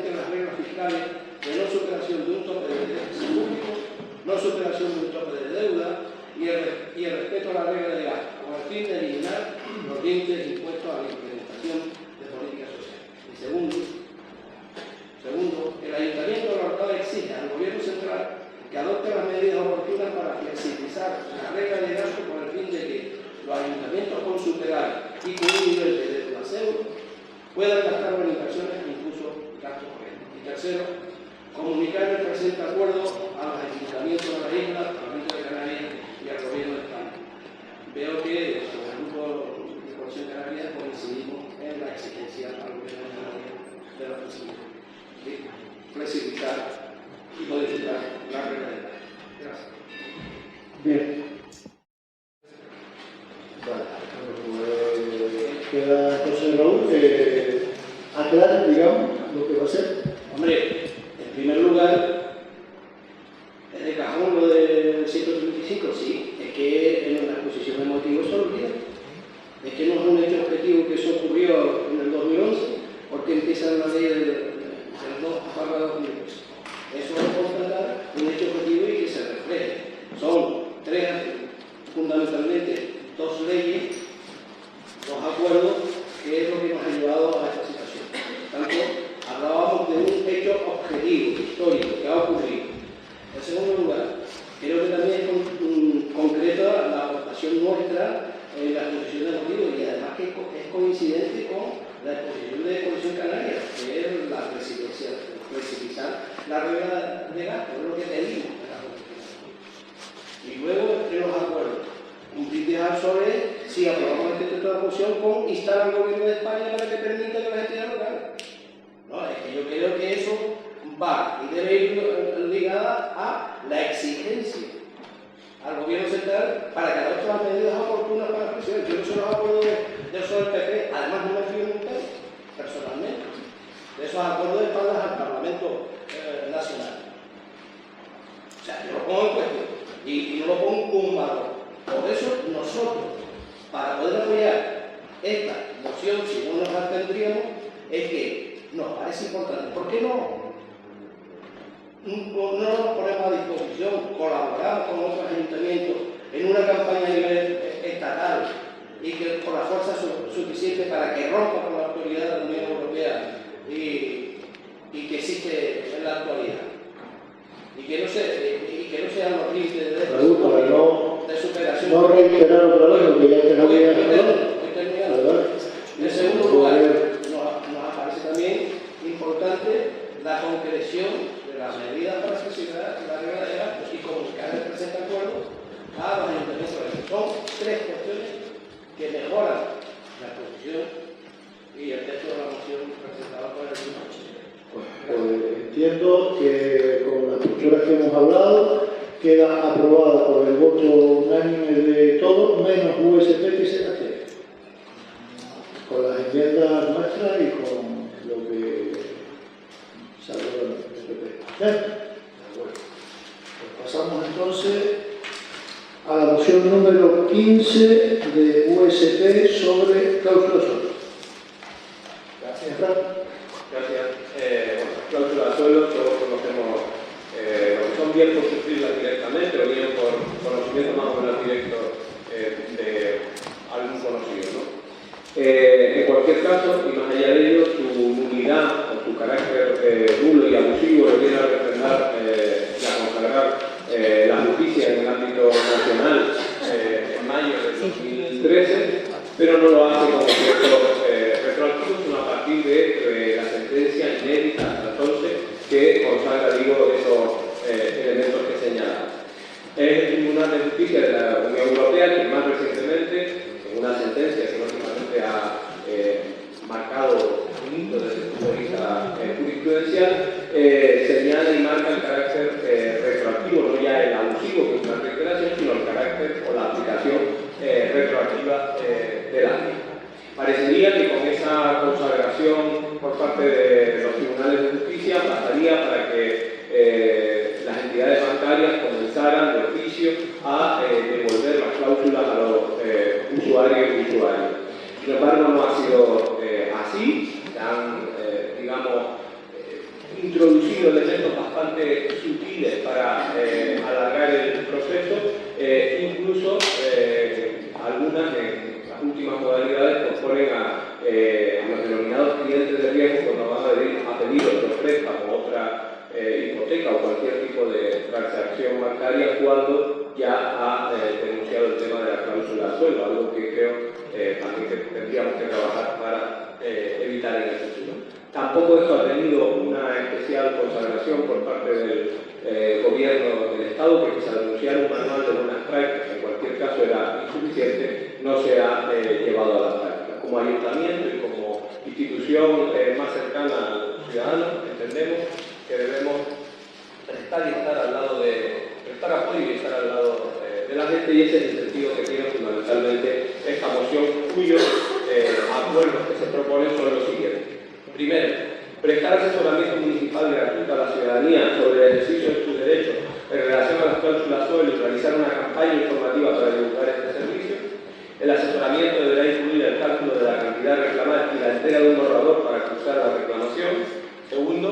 puedan gastarlo en inversiones e incluso gastos corrientes. Y tercero, comunicar el presente acuerdo a los ayuntamientos de la isla, al Parlamento de Canarias y al Gobierno de España. Veo que desde el grupo de Coalición Canaria coincidimos en la exigencia al Gobierno de Canarias de la flexibilizar y modificar la realidad. Gracias. Bien. Vale, pues queda José Raúl aclarar, digamos, lo que va a ser. Hombre, en primer lugar, es de cajón lo del 135, sí, es que en la exposición de motivos se olvida. Es que no es un hecho objetivo que eso ocurrió en el 2011, porque empieza la ley del 2/2011. Eso es constatar un hecho objetivo y que se refleje. Son fundamentalmente dos leyes, dos acuerdos, que es lo que nos ha llevado a esta situación. Por tanto, hablábamos de un hecho objetivo, histórico, que ha ocurrido. En segundo lugar, creo que también concreta la aportación nuestra en la exposición de motivos y además que es coincidente con la exposición de Coalición Canaria, que es la flexibilizar la regla de gasto, es lo que pedimos en la Constitución. Y luego, entre los acuerdos, un brindis al sol es, si aprobamos este texto de la moción, con instar al Gobierno de España para que permita que las entidades locales. No, es que yo creo que eso va y debe ir ligada a la exigencia al Gobierno central para que adopte las medidas oportunas para la presión. Yo no se los acuerdos del PP, además no me fío nunca, personalmente, de esos acuerdos de espaldas al Parlamento Nacional. O sea, yo lo pongo en cuestión y no lo pongo como un valor. Por eso nosotros, para poder apoyar esta moción, si no nos abstendríamos, es que nos parece importante. ¿Por qué no? No nos ponemos a disposición, colaboramos con otros ayuntamientos en una campaña a nivel estatal y que con la fuerza suficiente para que rompa con la autoridad de la Unión Europea y que existe en la actualidad. Y que no sean los límites de superación. No reiterar otra vez lo que ya te había hablado. En segundo lugar, nos parece también importante la concreción de las medidas para flexibilizar la regla de gastos y comunicar el presente acuerdo a los ayuntamientos. Son tres cuestiones que mejoran la exposición y el texto de la moción presentada por el Grupo. Pues entiendo que con las posturas que hemos hablado queda aprobada por el voto unánime de todos, menos USP que se hace. Con las enmiendas nuestras y con lo que salió del PP. Bien, bueno, pues pasamos entonces a la moción número 15 de USP sobre cláusula suelo. Gracias. Gracias. Cláusula suelo, todos conocemos lo que son bien por sufrirlas directamente o bien por conocimiento más o menos directo de algún conocido, ¿no? En cualquier caso, y más allá de ello, su nulidad o su carácter nulo y abusivo lo viene a refrendar y a consagrar la justicia en el ámbito nacional en mayo de 2013, pero no lo hace como efecto retroactivo, sino a partir de la sentencia inédita hasta entonces que consagra, digo, esos elementos que señala. Es el Tribunal de Justicia de la Unión Europea que más recientemente, en una sentencia que lógicamente ha marcado un hito desde el punto de vista jurisprudencial, señala y marca el carácter retroactivo, no ya el abusivo, que es una reiteración, sino el carácter o la aplicación retroactiva de la ley. Parecería que con esa consagración por parte de los tribunales de justicia bastaría para que las entidades bancarias comenzaran de oficio a devolver las cláusulas a los usuarios y usuarias. Sin embargo, no ha sido así. Han, digamos, introducido elementos bastante sutiles para alargar el proceso, incluso algunas en las últimas modalidades ponen a los denominados clientes de riesgo cuando van a pedir otro préstamo, otra hipoteca o cualquier tipo de transacción bancaria cuando ya ha denunciado el tema de la cláusula suelo, algo que creo también que tendríamos que trabajar para evitar similar en el futuro. Tampoco esto ha tenido una especial consagración por parte del gobierno del Estado, porque al anunciar un manual de buenas prácticas, que en cualquier caso era insuficiente, no se ha llevado a la práctica. Como ayuntamiento y como institución más cercana al ciudadano, entendemos que debemos prestar apoyo y estar al lado de la gente, y ese es el sentido que tiene fundamentalmente esta moción, cuyos acuerdos que se proponen son los siguientes. Primero, prestar asesoramiento municipal gratuito a la ciudadanía sobre el ejercicio de sus derechos en relación a las cláusulas suelo y realizar una campaña informativa para divulgar este servicio. El asesoramiento deberá incluir el cálculo de la cantidad reclamada y la entrega de un borrador para cruzar la reclamación. Segundo,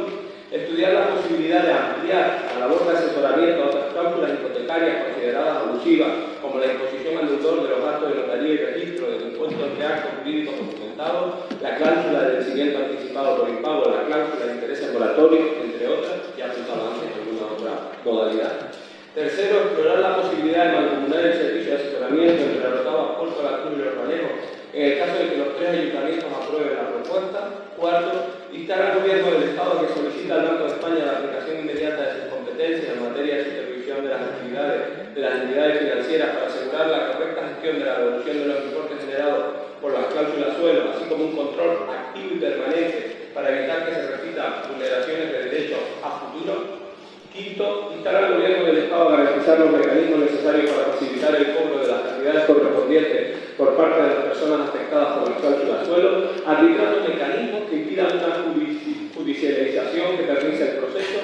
estudiar la posibilidad de ampliar la labor de asesoramiento a otras cláusulas hipotecarias consideradas abusivas, como la imposición al deudor de los gastos de notaría y registro de impuestos de actos jurídicos documentados, la cláusula de vencimiento anticipado por impago, la cláusula de intereses moratorios, entre otras, ya apuntaba antes alguna otra modalidad. Tercero, explorar la posibilidad de mancomunar el servicio de asesoramiento entre la Rotava, Puerto La Cruz y los Manejos, en el caso de que los tres ayuntamientos aprueben la propuesta. Cuarto, instar al Gobierno del Estado que solicite al Banco de España la aplicación inmediata de sus competencias en materia de supervisión de las actividades de las entidades financieras para asegurar la correcta gestión de la devolución de los importes generados por las cláusulas suelo, así como un control activo y permanente para evitar que se repitan vulneraciones de derechos a futuro. Quinto, instar al Gobierno del Estado a garantizar los mecanismos necesarios para facilitar el cobro de las cantidades correspondientes por parte de las personas afectadas por las cláusulas suelo, arbitrando mecanismos que impidan una judicialización que permita el proceso.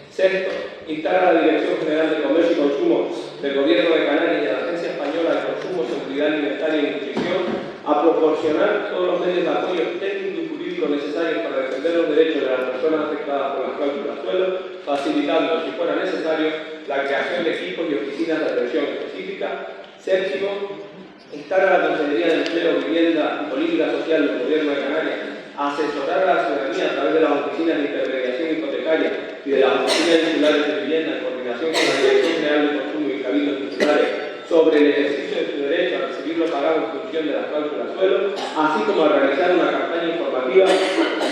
Sexto, instar a la Dirección General de Comercio y Consumo del Gobierno de Canarias y a la Agencia Española de Consumo, Seguridad Alimentaria y Nutrición a proporcionar todos los medios de apoyo técnico y jurídico necesarios para defender los derechos de las personas afectadas por las cláusulas suelo, facilitando, si fuera necesario, la creación de equipos y oficinas de atención específica. Séptimo, instar a la Consejería de Empleo, Vivienda y Política Social del Gobierno de Canarias a asesorar a la ciudadanía a través de las oficinas de intermediación hipotecaria y de las oficinas insulares de vivienda en coordinación con la Dirección General de Consumo y Cabildos Insulares sobre el ejercicio de su derecho a recibir lo pagado en función de las cláusulas suelo, así como a realizar una campaña informativa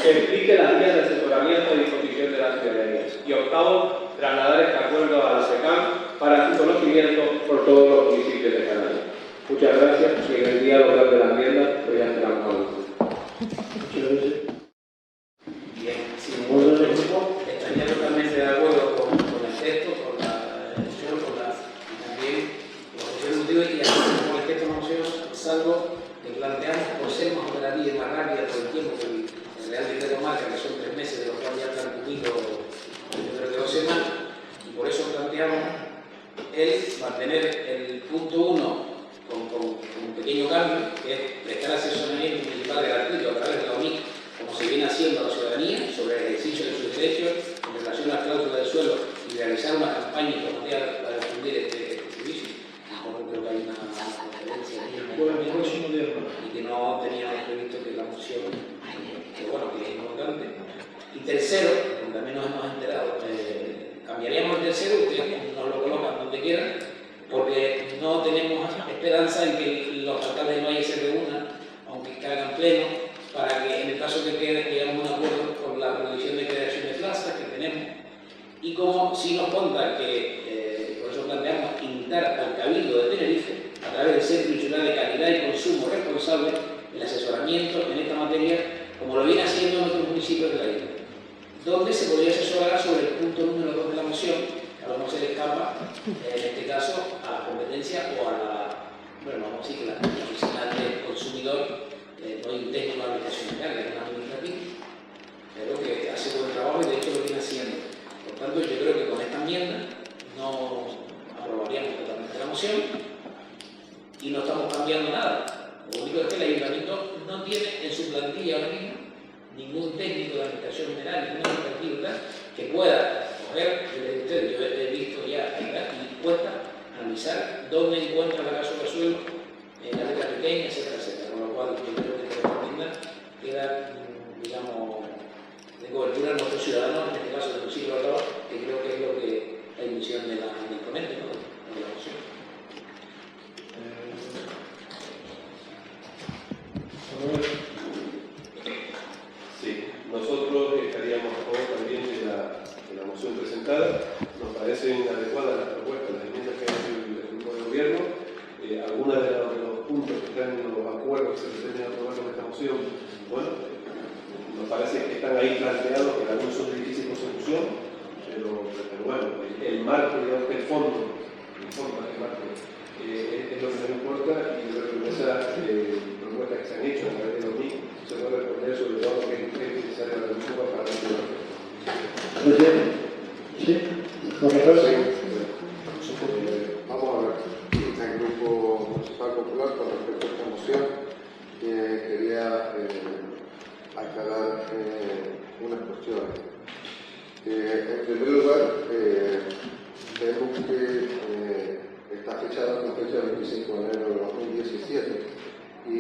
que explique las vías de asesoramiento a disposición de la ciudadanía. Y octavo, trasladar este acuerdo a la SECAM para su conocimiento por todos los municipios de Canarias. Muchas gracias y en el día local de la enmienda pues ya esperamos a los. Muchas gracias. Bien, si ninguno del grupo estaría totalmente de acuerdo con el texto, con la moción, y también con la posición del motivo y así con el texto de la moción, salvo que planteamos por ser más operativa y más rápida por el tiempo que el Real Decreto marca, que son 3 meses, de los cuales ya están cumplidos, yo creo que 2 semanas, y por eso planteamos el mantener el punto 1 con un pequeño cambio, que es prestar asesoramiento municipal gratuito a través de la UNIC, como se viene haciendo a la ciudadanía sobre el ejercicio de sus derechos en relación a las cláusulas del suelo y realizar una campaña informativa para difundir este servicio. Mejor creo que hay una conferencia y que no teníamos previsto que la moción, que bueno, que es importante. Y tercero, porque también nos hemos enterado, cambiaríamos el tercero, ustedes nos lo colocan donde quieran, porque no tenemos esperanza en que los alcaldes no se reúnan, aunque caigan pleno, para que en el caso que quede llegamos a un acuerdo con la prohibición de creación de plazas que tenemos. Y como si nos conta que, por eso planteamos invitar al Cabildo de Tenerife, a través del Centro Insular de Calidad y Consumo Responsable, el asesoramiento en esta materia, como lo viene haciendo en otros municipios de la isla, donde se podría asesorar sobre el punto número 2 de la moción, que a lo mejor se le escapa, en este caso, a la competencia o a la, bueno, vamos a decir que la oficina del consumidor, no hay un técnico de aplicación legal, es un administrativo, pero que hace buen trabajo y de hecho lo viene haciendo. Por tanto, yo creo que con esta enmienda no aprobaríamos totalmente la moción y no estamos cambiando nada. Lo único es que el ayuntamiento no tiene en su plantilla ahora mismo ningún técnico de administración general, ningún administrativo que pueda coger, yo he visto ya y cuesta analizar dónde encuentra la casa de suelo en la letra pequeña, etcétera, etcétera. Con lo cual, yo creo que con esta enmienda queda, digamos, de cobertura a nuestros ciudadanos, en este caso del municipio de Rotava, que creo que es lo que la intención del ponente, ¿no? De la moción. Sí, moción presentada. Nos parecen adecuadas las propuestas, las enmiendas que ha hecho el grupo de gobierno. Algunos de los puntos que están en los acuerdos que se pretenden aprobar con esta moción, bueno, nos parece que están ahí planteados, que algunos son de difícil consecución, pero bueno, el marco, digamos que el fondo, es lo que nos importa, y yo creo que con esas propuestas que se han hecho a través de los MIC se puede responder sobre todo lo que es necesario a la misma para la ciudad. Sí, con respecto. Vamos a ver, el Grupo Municipal Popular, con respecto a esta moción, quería aclarar unas cuestiones. En primer lugar, vemos que está fechada con fecha del 25 de enero de 2017 y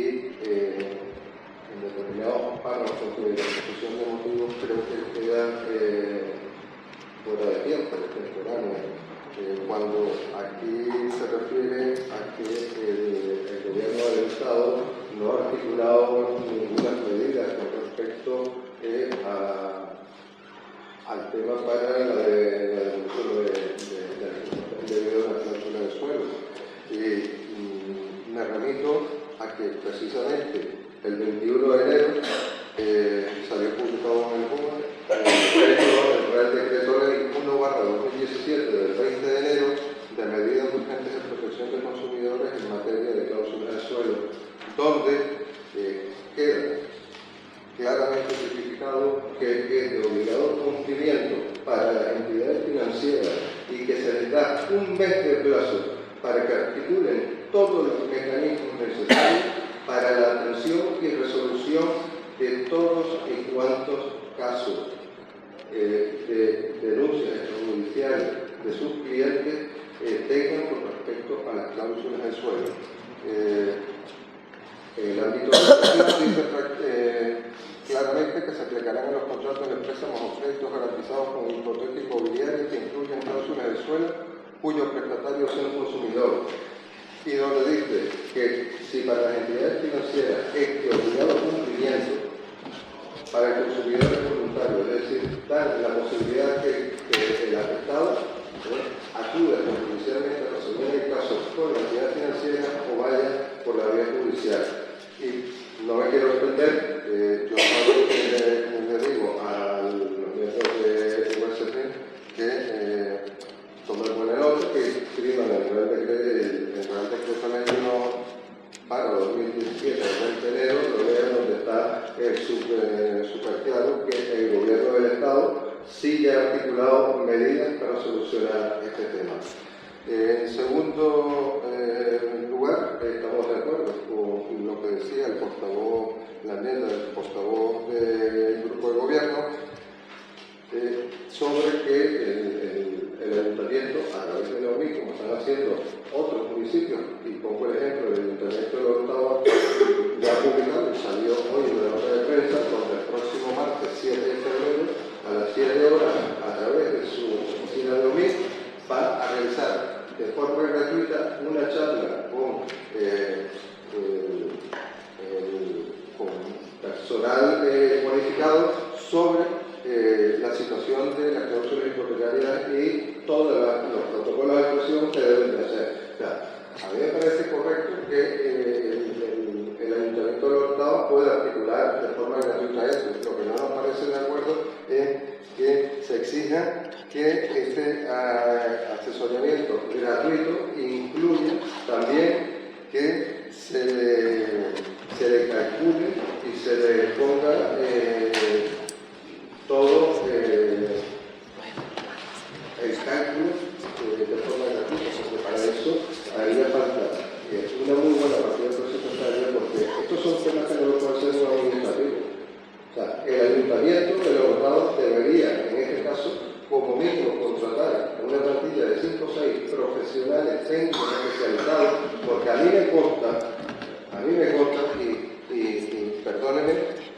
en determinados párrafos de la exposición de motivos creo que queda fuera de tiempo, temporáneo. Cuando aquí se refiere a que el gobierno del Estado no ha articulado ninguna medida con respecto al tema para la devolución de la cláusula de suelo. Me remito a que precisamente el 21 de enero salió publicado en el BOE el Real Decreto Ley 1/2017 del 20 de enero de medidas urgentes de protección de consumidores en materia de cláusulas de suelo, donde queda claramente especificado que es de obligado cumplimiento para las entidades financieras y que se les da un mes de plazo para que articulen todos los mecanismos necesarios para la atención y resolución de todos y cuantos casos de denuncias extrajudiciales de sus clientes tengan con respecto a las cláusulas de suelo. El ámbito dice claramente que se aplicarán en los contratos de préstamos o créditos garantizados con hipoteca inmobiliaria que incluyen cláusulas de suelo cuyo prestatario sea un consumidor. Y donde dice que si para las entidades financieras es de obligado cumplimiento, para el consumidor es voluntario, es decir, dan la posibilidad que el afectado acuda judicialmente a resolver el caso con la entidad financiera o vaya por la vía judicial. Y no me quiero extender, yo le digo a los miembros de USP que tomen buena nota, que escriban el Real Decreto Ley 1/2017 del 20 de enero, lo vean donde está súper claro que el gobierno del Estado sí ya ha articulado medidas para solucionar este tema. En segundo lugar, estamos de acuerdo con lo que decía el portavoz, la enmienda del portavoz del grupo de gobierno, sobre que el ayuntamiento, a través de la OMI, como están haciendo otros municipios, y pongo el ejemplo del ayuntamiento de Orotava, ya ha publicado y salió hoy una nota de prensa donde el próximo martes 7 de febrero a las 7 horas, a través de su oficina de OMI, va a realizar de forma gratuita una charla con personal cualificado sobre la situación de las cláusulas hipotecarias y todos los protocolos de actuación que deben de hacer. O sea, a mí me parece correcto que el Ayuntamiento de Orotava pueda articular de forma gratuita eso. Lo que no nos parece de acuerdo es que se exija que este asesoramiento gratuito incluya también que se le calcule y se le ponga todo el cálculo de forma gratuita, porque para eso haría falta una muy buena partida presupuestaria, porque estos son temas que no lo puede hacer un administrativo. O sea, el ayuntamiento de los estados debería, en este caso, como mínimo contratar una plantilla de 5 o 6 profesionales técnicos especializados, porque a mí me consta y perdónenme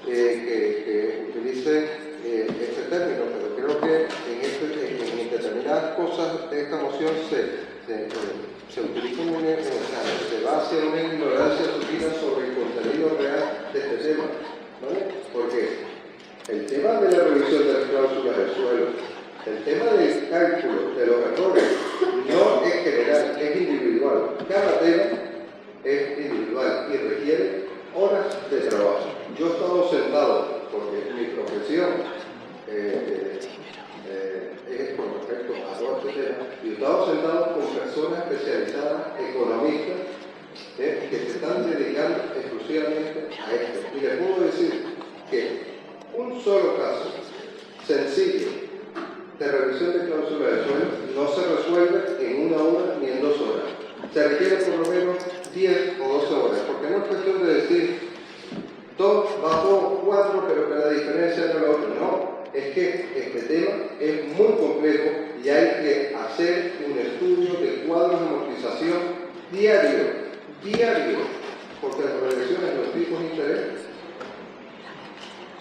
que utilice este término, pero creo que en determinadas cosas de esta moción se utiliza se va hacia una ignorancia sutil sobre el contenido real de este tema, ¿vale? Porque el tema de la revisión de las cláusulas del suelo El tema del cálculo de los errores no es general, es individual. Cada tema es individual y requiere horas de trabajo. Yo he estado sentado, porque mi profesión es con respecto a todo este tema, y he estado sentado con personas especializadas, economistas, que se están dedicando exclusivamente a esto. Y les puedo decir que un solo caso sencillo de revisión de cláusula de suelo no se resuelve en 1 hora ni en 2 horas. Se requiere por lo menos 10 o 12 horas, porque no es cuestión de decir 2 bajó 4, pero que la diferencia no es la otra. No, es que este tema es muy complejo y hay que hacer un estudio de cuadros de amortización diario, porque las revisiones de los tipos de interés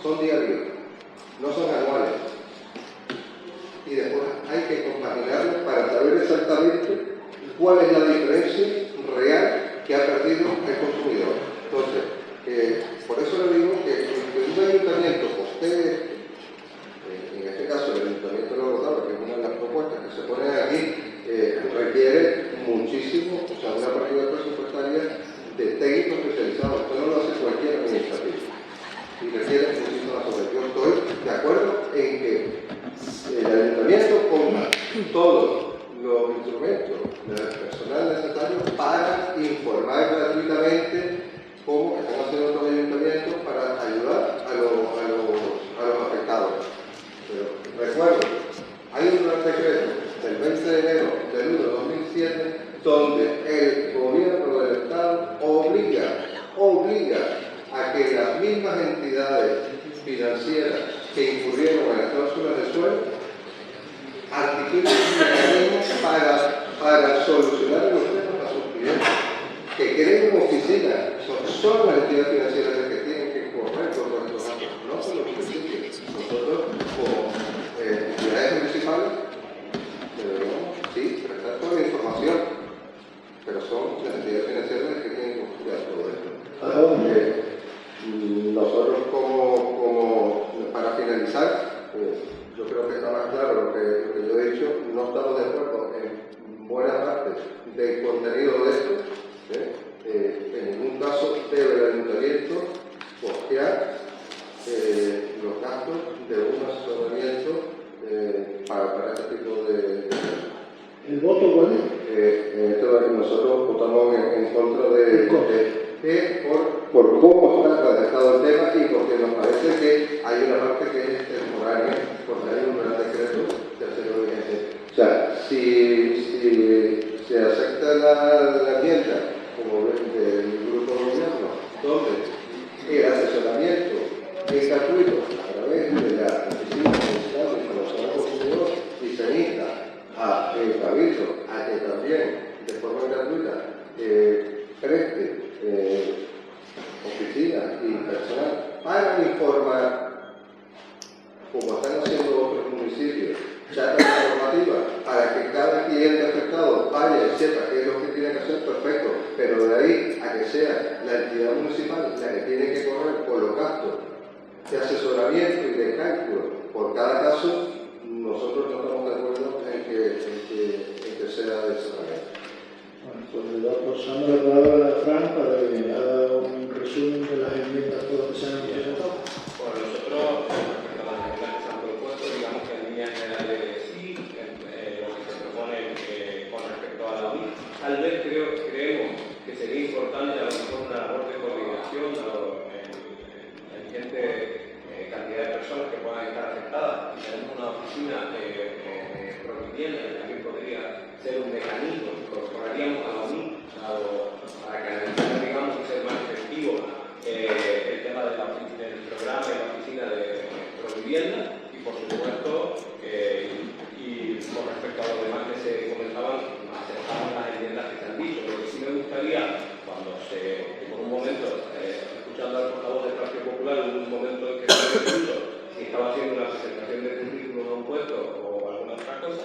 son diarios, no son anuales. Y después hay que compaginarlo para saber exactamente cuál es la diferencia real que ha perdido el consumidor. Entonces, por eso le digo que un ayuntamiento postee, en este caso el ayuntamiento de La Rotava, que es una de las propuestas que se ponen aquí, requiere muchísimo, o sea, una partida presupuestaria de técnicos especializados. Esto no lo hace cualquier administrativo y requiere muchísimas horas. Yo estoy de acuerdo en que el ayuntamiento ponga todos los instrumentos del personal necesario para informar gratuitamente cómo están haciendo otros ayuntamientos para ayudar a los afectados. Pero recuerdo, hay un Real Decreto del 20 de enero del 1 de 2007 donde el gobierno del Estado obliga a que las mismas entidades financieras que incurrieron en las cláusulas de suelo articulen mecanismos para solucionar los temas a sus clientes. Que creen oficinas, son las entidades financieras las que tienen que correr con todos estos actos, no son los municipios. Nosotros, como entidades municipales, debemos, sí, prestar toda la información, pero son las entidades financieras las que tienen que construir todo esto. Nosotros para finalizar, yo creo que está más claro lo que yo he dicho, no estamos de acuerdo en buena parte del contenido de esto. En ningún caso debe el ayuntamiento costear los gastos de un asesoramiento para este tipo de ¿El voto cuál es? nosotros votamos en contra por cómo está redactado el tema y porque nos parece que hay una parte que es temporaria, porque hay un Real Decreto de hacerlo vigente. O sea, si se acepta la enmienda como del grupo de gobierno, donde el asesoramiento es gratuito a través de la Oficina Municipal de Información al Consumidor y se insta a el Cabildo a que también de forma gratuita preste oficinas y personal para informar, como están haciendo otros municipios, charlas informativas para que cada cliente afectado vaya y sepa qué es lo que tiene que hacer, perfecto, pero de ahí a que sea la entidad municipal la que tiene que correr por los gastos de asesoramiento y de cálculo por cada caso, nosotros no estamos de acuerdo en que sea de esa manera. Bueno, pues le pasamos la palabra a Fran para que haga un resumen de las enmiendas por las que se han presentado. Bueno, nosotros, respecto a las enmiendas que se han propuesto, digamos que en líneas generales sí, lo que se propone con respecto a la UIC, tal vez creemos que sería importante a lo mejor una labor de coordinación en gente, cantidad de personas que puedan estar afectadas. Tenemos una oficina de provivienda que también podría ser un mecanismo que incorporaríamos a la UIC para canalizar, digamos, y ser más efectivo el tema del programa y la oficina de provivienda y por supuesto y con respecto a lo demás que se comentaban, aceptamos las enmiendas que se han dicho. Lo que sí me gustaría, cuando por un momento, escuchando al portavoz del Partido Popular, hubo un momento en que se me puso si estaba haciendo una presentación de currículum a un puesto o alguna otra cosa,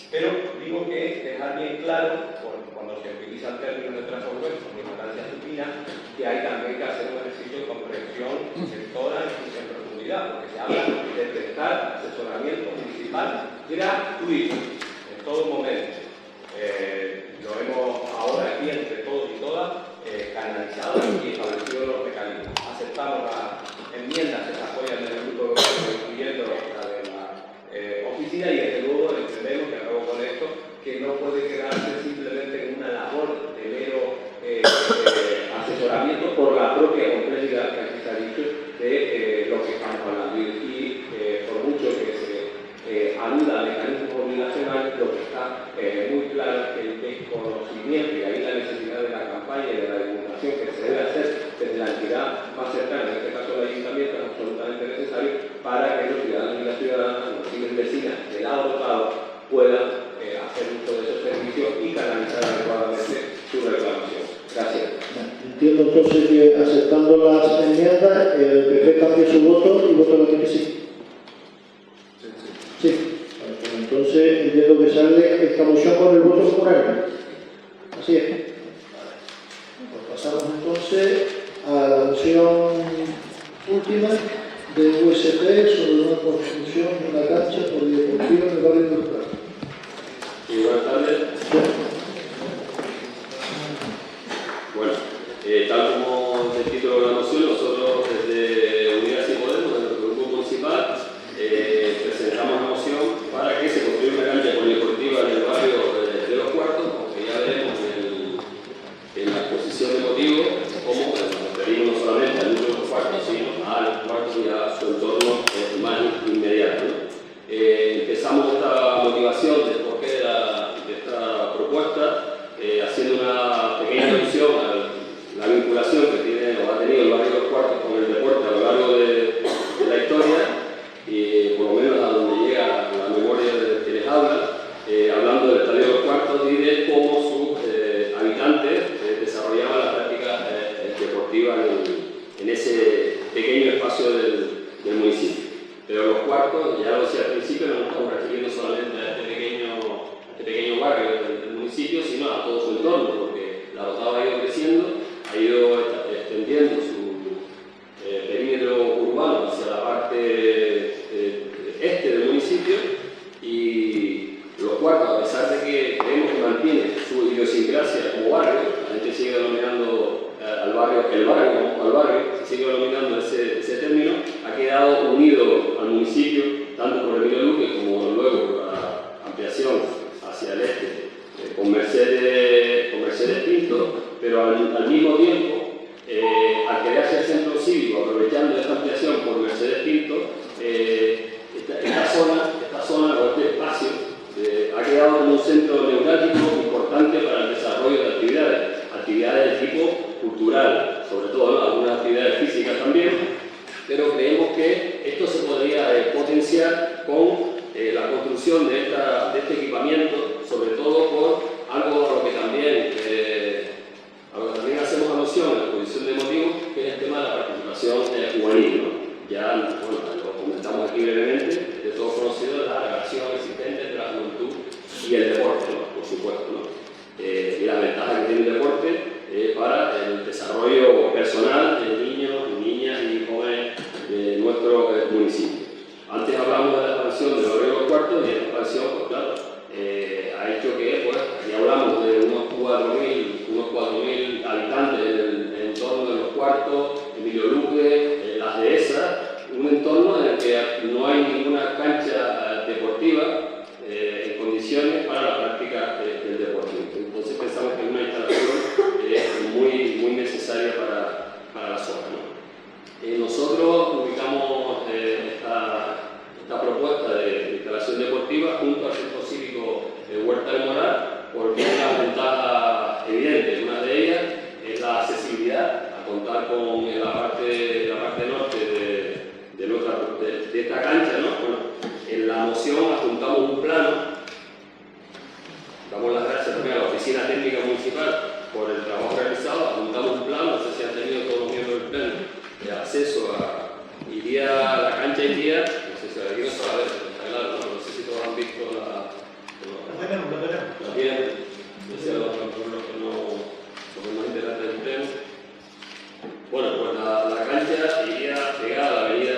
pero digo que dejar bien claro, cuando se utilizan términos de transformación con importancia supina, que hay también que hacer un ejercicio de comprensión sectora en profundidad, porque se habla de prestar asesoramiento municipal gratuito en todo momento. Lo hemos ahora aquí entre todos y todas canalizado y establecido los mecanismos. Aceptamos las enmiendas que se apoyan en el grupo de gobierno, incluyendo la de la oficina, y desde luego entendemos, que acabo con esto, que no puede quedarse simplemente en una labor de mero asesoramiento por la propia complejidad que aquí se ha dicho de lo que estamos hablando. Y por mucho que se aluda a mecanismos obligacionales, lo que está muy claro es que el desconocimiento y ahí la necesidad de la campaña y de la divulgación que se debe hacer desde la entidad más cercana, en este caso el ayuntamiento, es absolutamente necesario para que los ciudadanos y las ciudadanas, los vecinos y vecinas de lado a lado, puedan hacer uso de esos servicios y canalizar adecuadamente su reclamación. Gracias. Entiendo entonces que aceptando las enmiendas, el PP cambia su voto y vota lo que sí. Sí. Pues entonces entiendo que sale esta moción con el voto comunal. Así es. Pues pasamos entonces a la moción última de USP sobre una construcción de una cancha polideportiva en el barrio industrial. Buenas tardes. Bueno, tal como el título de la moción, nosotros desde Unidas y Podemos, desde el grupo municipal, presentamos una moción para que se construya una cancha polideportiva en el barrio de Los Cuartos, porque ya veremos en la exposición de motivos cómo nos referimos no solamente al núcleo de Los Cuartos, sino al cuarto y a su entorno más inmediato, ¿no? Empezamos esta motivación del porqué de esta propuesta haciendo una pequeña alusión a la vinculación que tiene o ha tenido el barrio de Los Cuartos con el deporte a lo largo de la historia, y por lo menos a donde llega la memoria de quienes hablan, hablando del Estadio de Los Cuartos y de cómo sus habitantes desarrollaban las prácticas deportivas en ese pequeño espacio del municipio. Pero Los Cuartos, ya lo decía al principio, no nos estamos refiriendo solamente a este pequeño barrio del municipio, sino a todo su entorno, porque la Rotava ha ido creciendo, ha ido extendiendo su perímetro urbano hacia la parte este del municipio, y Los Cuartos, a pesar de que creemos que mantiene su idiosincrasia como barrio, la gente sigue denominando al barrio, el barrio como al barrio, se sigue denominando ese término, ha quedado unido al municipio, tanto por Emilio Luque como luego por la ampliación hacia el este, con Mercedes Pinto, pero al mismo tiempo, al crearse el centro cívico, aprovechando esta ampliación por Mercedes Pinto, esta zona o este espacio ha quedado como un centro neurálgico importante para el desarrollo de actividades de tipo cultural, sobre todo, ¿no? Algunas actividades físicas también, pero creemos que esto se podría potenciar con la construcción de este equipamiento, sobre todo por algo a lo que también hacemos alusión en la exposición de motivos, que es el tema de la participación juvenil, ¿no? Ya lo comentamos aquí brevemente, de todos conocidos, la relación existente entre la juventud y el deporte, ¿no? Por supuesto, ¿no? Y las ventajas que tiene el deporte para el desarrollo personal de niños, niñas y jóvenes de nuestro municipio. Antes hablamos de la expansión del barrio de Los Cuartos, y esta expansión, pues claro, ha hecho que, pues, aquí hablamos de unos 4.000 habitantes en el entorno de Los Cuartos, Emilio Luque, las dehesas, un entorno en el que no hay ninguna cancha deportiva en condiciones para la práctica del deporte. Entonces pensamos que es una instalación muy necesaria para la zona, ¿no? Nosotros ubicamos esta propuesta de instalación deportiva junto al Centro Cívico Huerta del Moral, porque hay unas ventajas evidentes. Una de ellas es la accesibilidad, a contar con la parte norte de esta cancha, ¿no? Bueno, en la moción adjuntamos un plano. Damos las gracias también a la Oficina Técnica Municipal por el trabajo realizado. Adjuntamos un plano, no sé si han tenido todos los miembros del pleno de acceso a la cancha iría, no sé si aquí no se va a ver, está claro, no sé si todos han visto la tienen, decía los que no integrantes del pleno. Bueno, pues la cancha iría pegada a la avenida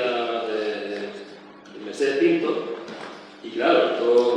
Mercedes Pinto, y claro, todo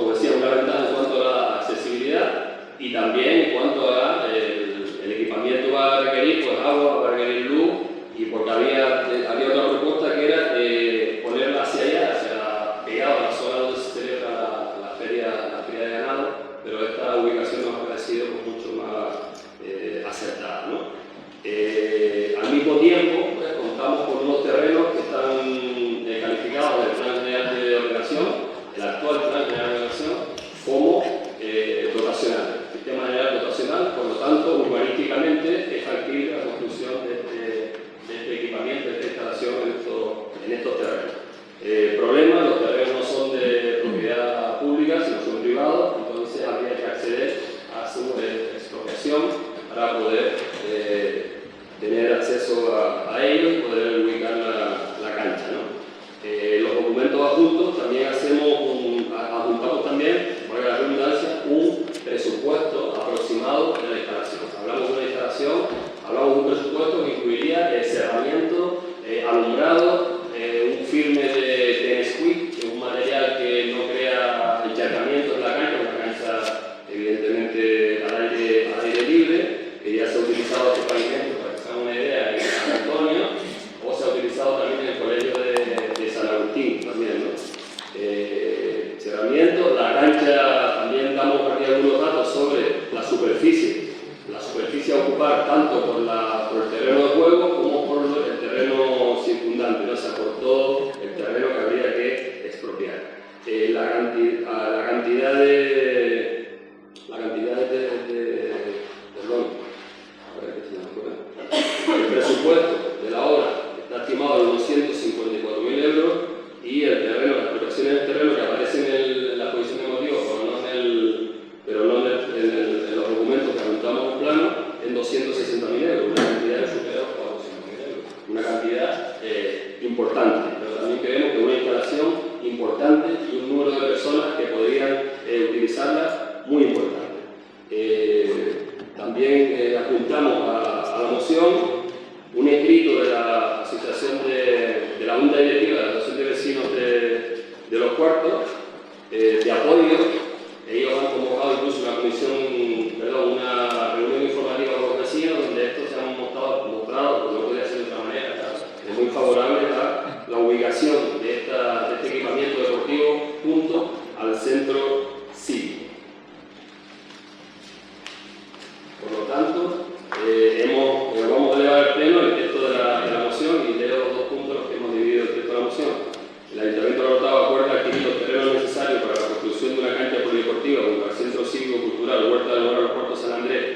titular Huerta del Aeropuerto San Andrés